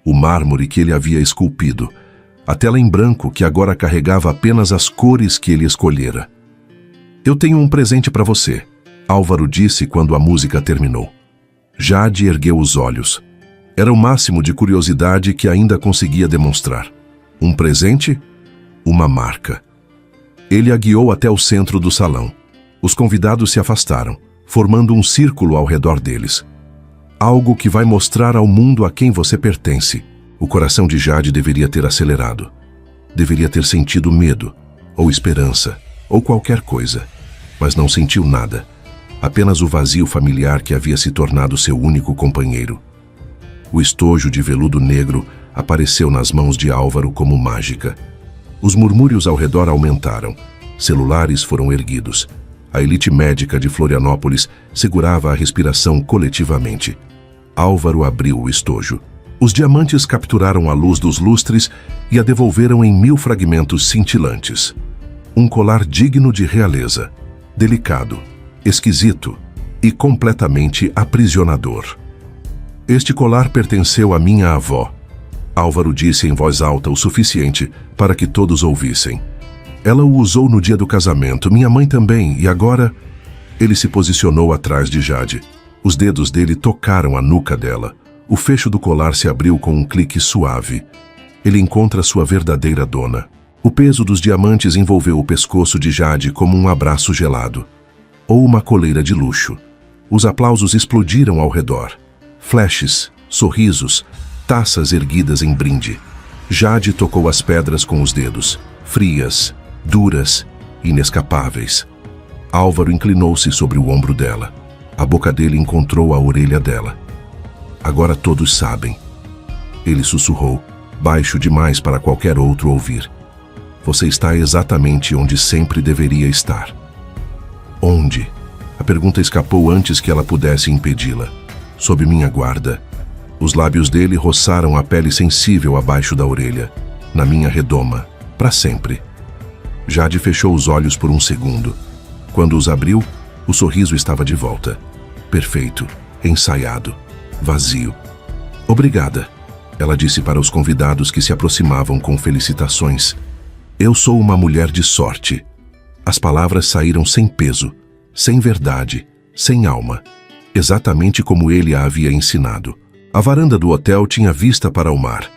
Speaker 1: O mármore que ele havia esculpido. A tela em branco que agora carregava apenas as cores que ele escolhera. Eu tenho um presente para você, Álvaro disse quando a música terminou. Jade ergueu os olhos. Era o máximo de curiosidade que ainda conseguia demonstrar. Um presente? Uma marca. Ele a guiou até o centro do salão. Os convidados se afastaram, formando um círculo ao redor deles. Algo que vai mostrar ao mundo a quem você pertence. O coração de Jade deveria ter acelerado. Deveria ter sentido medo, ou esperança, ou qualquer coisa. Mas não sentiu nada. Apenas o vazio familiar que havia se tornado seu único companheiro. O estojo de veludo negro apareceu nas mãos de Álvaro como mágica. Os murmúrios ao redor aumentaram. Celulares foram erguidos. A elite médica de Florianópolis segurava a respiração coletivamente. Álvaro abriu o estojo. Os diamantes capturaram a luz dos lustres e a devolveram em 1000 fragmentos cintilantes. Um colar digno de realeza, delicado, esquisito e completamente aprisionador. Este colar pertenceu à minha avó. Álvaro disse em voz alta o suficiente para que todos ouvissem. Ela o usou no dia do casamento, minha mãe também, e agora... Ele se posicionou atrás de Jade. Os dedos dele tocaram a nuca dela. O fecho do colar se abriu com um clique suave. Ele encontra sua verdadeira dona. O peso dos diamantes envolveu o pescoço de Jade como um abraço gelado. Ou uma coleira de luxo. Os aplausos explodiram ao redor. Flashes, sorrisos, taças erguidas em brinde. Jade tocou as pedras com os dedos, frias, duras, inescapáveis. Álvaro inclinou-se sobre o ombro dela. A boca dele encontrou a orelha dela. Agora todos sabem. Ele sussurrou, baixo demais para qualquer outro ouvir. Você está exatamente onde sempre deveria estar. Onde? A pergunta escapou antes que ela pudesse impedi-la. Sob minha guarda. Os lábios dele roçaram a pele sensível abaixo da orelha, na minha redoma, para sempre. Jade fechou os olhos por um segundo. Quando os abriu, o sorriso estava de volta. Perfeito, ensaiado, vazio. Obrigada, ela disse para os convidados que se aproximavam com felicitações. Eu sou uma mulher de sorte. As palavras saíram sem peso, sem verdade, sem alma, exatamente como ele a havia ensinado. A varanda do hotel tinha vista para o mar.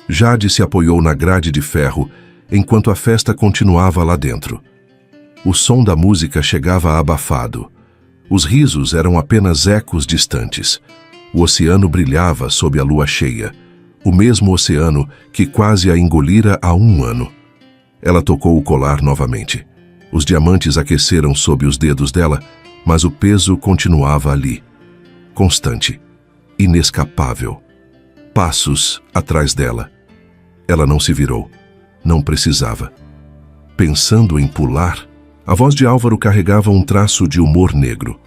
Speaker 1: Jade se apoiou na grade de ferro enquanto a festa continuava lá dentro. O som da música chegava abafado. Os risos eram apenas ecos distantes. O oceano brilhava sob a lua cheia, o mesmo oceano que quase a engolira há 1 ano. Ela tocou o colar novamente. Os diamantes aqueceram sob os dedos dela, mas o peso continuava ali, constante, inescapável. Passos atrás dela. Ela não se virou. Não precisava. Pensando em pular, a voz de Álvaro carregava um traço de humor negro.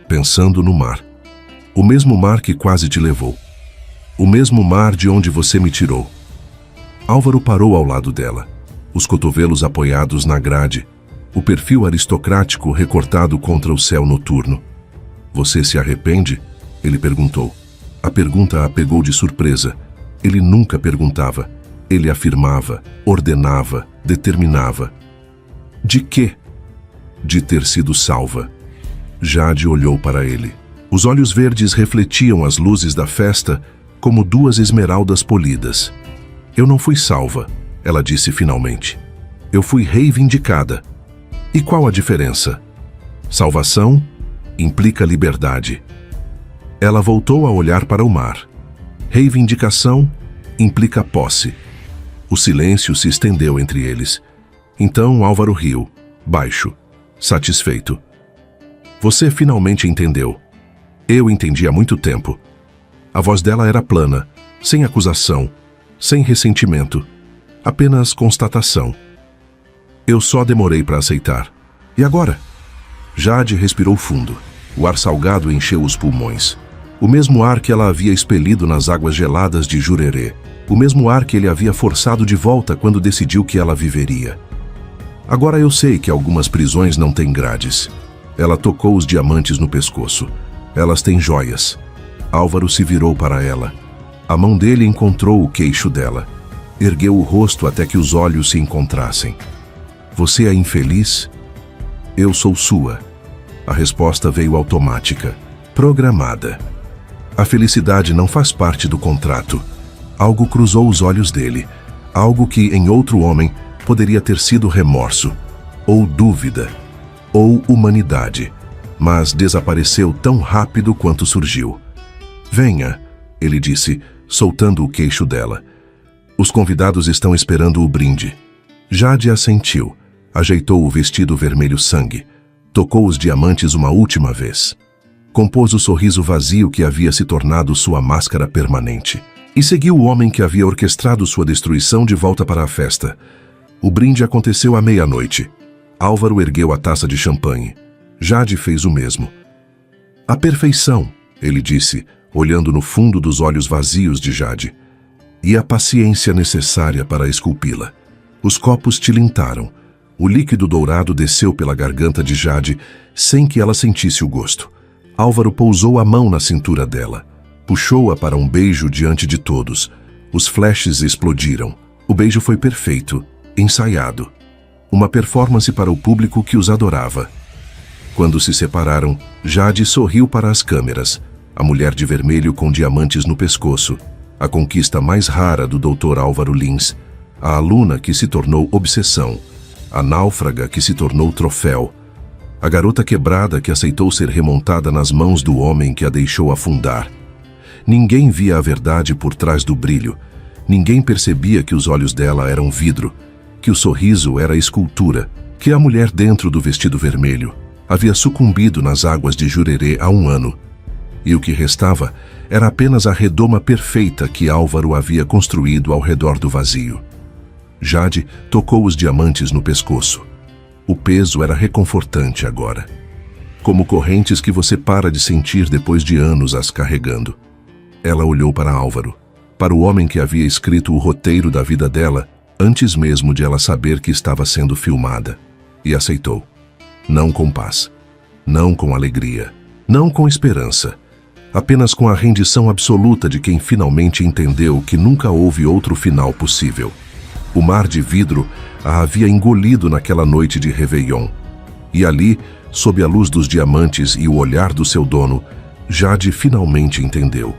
Speaker 1: Pensando no mar. O mesmo mar que quase te levou. O mesmo mar de onde você me tirou. Álvaro parou ao lado dela, os cotovelos apoiados na grade, o perfil aristocrático recortado contra o céu noturno. Você se arrepende? Ele perguntou. A pergunta a pegou de surpresa. Ele nunca perguntava. Ele afirmava, ordenava, determinava. De quê? De ter sido salva. Jade olhou para ele. Os olhos verdes refletiam as luzes da festa como 2 esmeraldas polidas. Eu não fui salva, ela disse finalmente. Eu fui reivindicada. E qual a diferença? Salvação implica liberdade. Ela voltou a olhar para o mar. Reivindicação implica posse. O silêncio se estendeu entre eles. Então Álvaro riu, baixo, satisfeito. Você finalmente entendeu. Eu entendi há muito tempo. A voz dela era plana, sem acusação, sem ressentimento, apenas constatação. Eu só demorei para aceitar. E agora? Jade respirou fundo. O ar salgado encheu os pulmões. O mesmo ar que ela havia expelido nas águas geladas de Jurerê. O mesmo ar que ele havia forçado de volta quando decidiu que ela viveria. Agora eu sei que algumas prisões não têm grades. Ela tocou os diamantes no pescoço. Elas têm joias. Álvaro se virou para ela. A mão dele encontrou o queixo dela. Ergueu o rosto até que os olhos se encontrassem. Você é infeliz? Eu sou sua. A resposta veio automática, programada. A felicidade não faz parte do contrato. Algo cruzou os olhos dele. Algo que, em outro homem, poderia ter sido remorso, ou dúvida, ou humanidade, mas desapareceu tão rápido quanto surgiu. Venha, ele disse, soltando o queixo dela. Os convidados estão esperando o brinde. Jade assentiu, ajeitou o vestido vermelho sangue, tocou os diamantes uma última vez. Compôs o sorriso vazio que havia se tornado sua máscara permanente. E seguiu o homem que havia orquestrado sua destruição de volta para a festa. O brinde aconteceu à 00:30. Álvaro ergueu a taça de champanhe. Jade fez o mesmo. A perfeição, ele disse, olhando no fundo dos olhos vazios de Jade. E a paciência necessária para esculpi-la. Os copos tilintaram. O líquido dourado desceu pela garganta de Jade sem que ela sentisse o gosto. Álvaro pousou a mão na cintura dela. Puxou-a para um beijo diante de todos. Os flashes explodiram. O beijo foi perfeito, ensaiado. Uma performance para o público que os adorava. Quando se separaram, Jade sorriu para as câmeras. A mulher de vermelho com diamantes no pescoço. A conquista mais rara do Dr. Álvaro Lins. A aluna que se tornou obsessão. A náufraga que se tornou troféu. A garota quebrada que aceitou ser remontada nas mãos do homem que a deixou afundar. Ninguém via a verdade por trás do brilho. Ninguém percebia que os olhos dela eram vidro, que o sorriso era escultura, que a mulher dentro do vestido vermelho havia sucumbido nas águas de Jurerê há 1 ano. E o que restava era apenas a redoma perfeita que Álvaro havia construído ao redor do vazio. Jade tocou os diamantes no pescoço. O peso era reconfortante agora. Como correntes que você para de sentir depois de anos as carregando. Ela olhou para Álvaro, para o homem que havia escrito o roteiro da vida dela antes mesmo de ela saber que estava sendo filmada, e aceitou. Não com paz, não com alegria, não com esperança, apenas com a rendição absoluta de quem finalmente entendeu que nunca houve outro final possível. O mar de vidro a havia engolido naquela noite de Réveillon. E ali, sob a luz dos diamantes e o olhar do seu dono, Jade finalmente entendeu.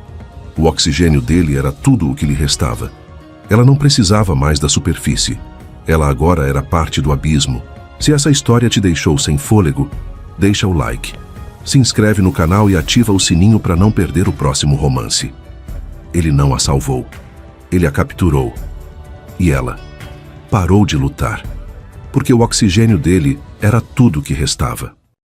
Speaker 1: O oxigênio dele era tudo o que lhe restava. Ela não precisava mais da superfície. Ela agora era parte do abismo. Se essa história te deixou sem fôlego, deixa o like. Se inscreve no canal e ativa o sininho para não perder o próximo romance. Ele não a salvou. Ele a capturou. E ela parou de lutar, porque o oxigênio dele era tudo que restava.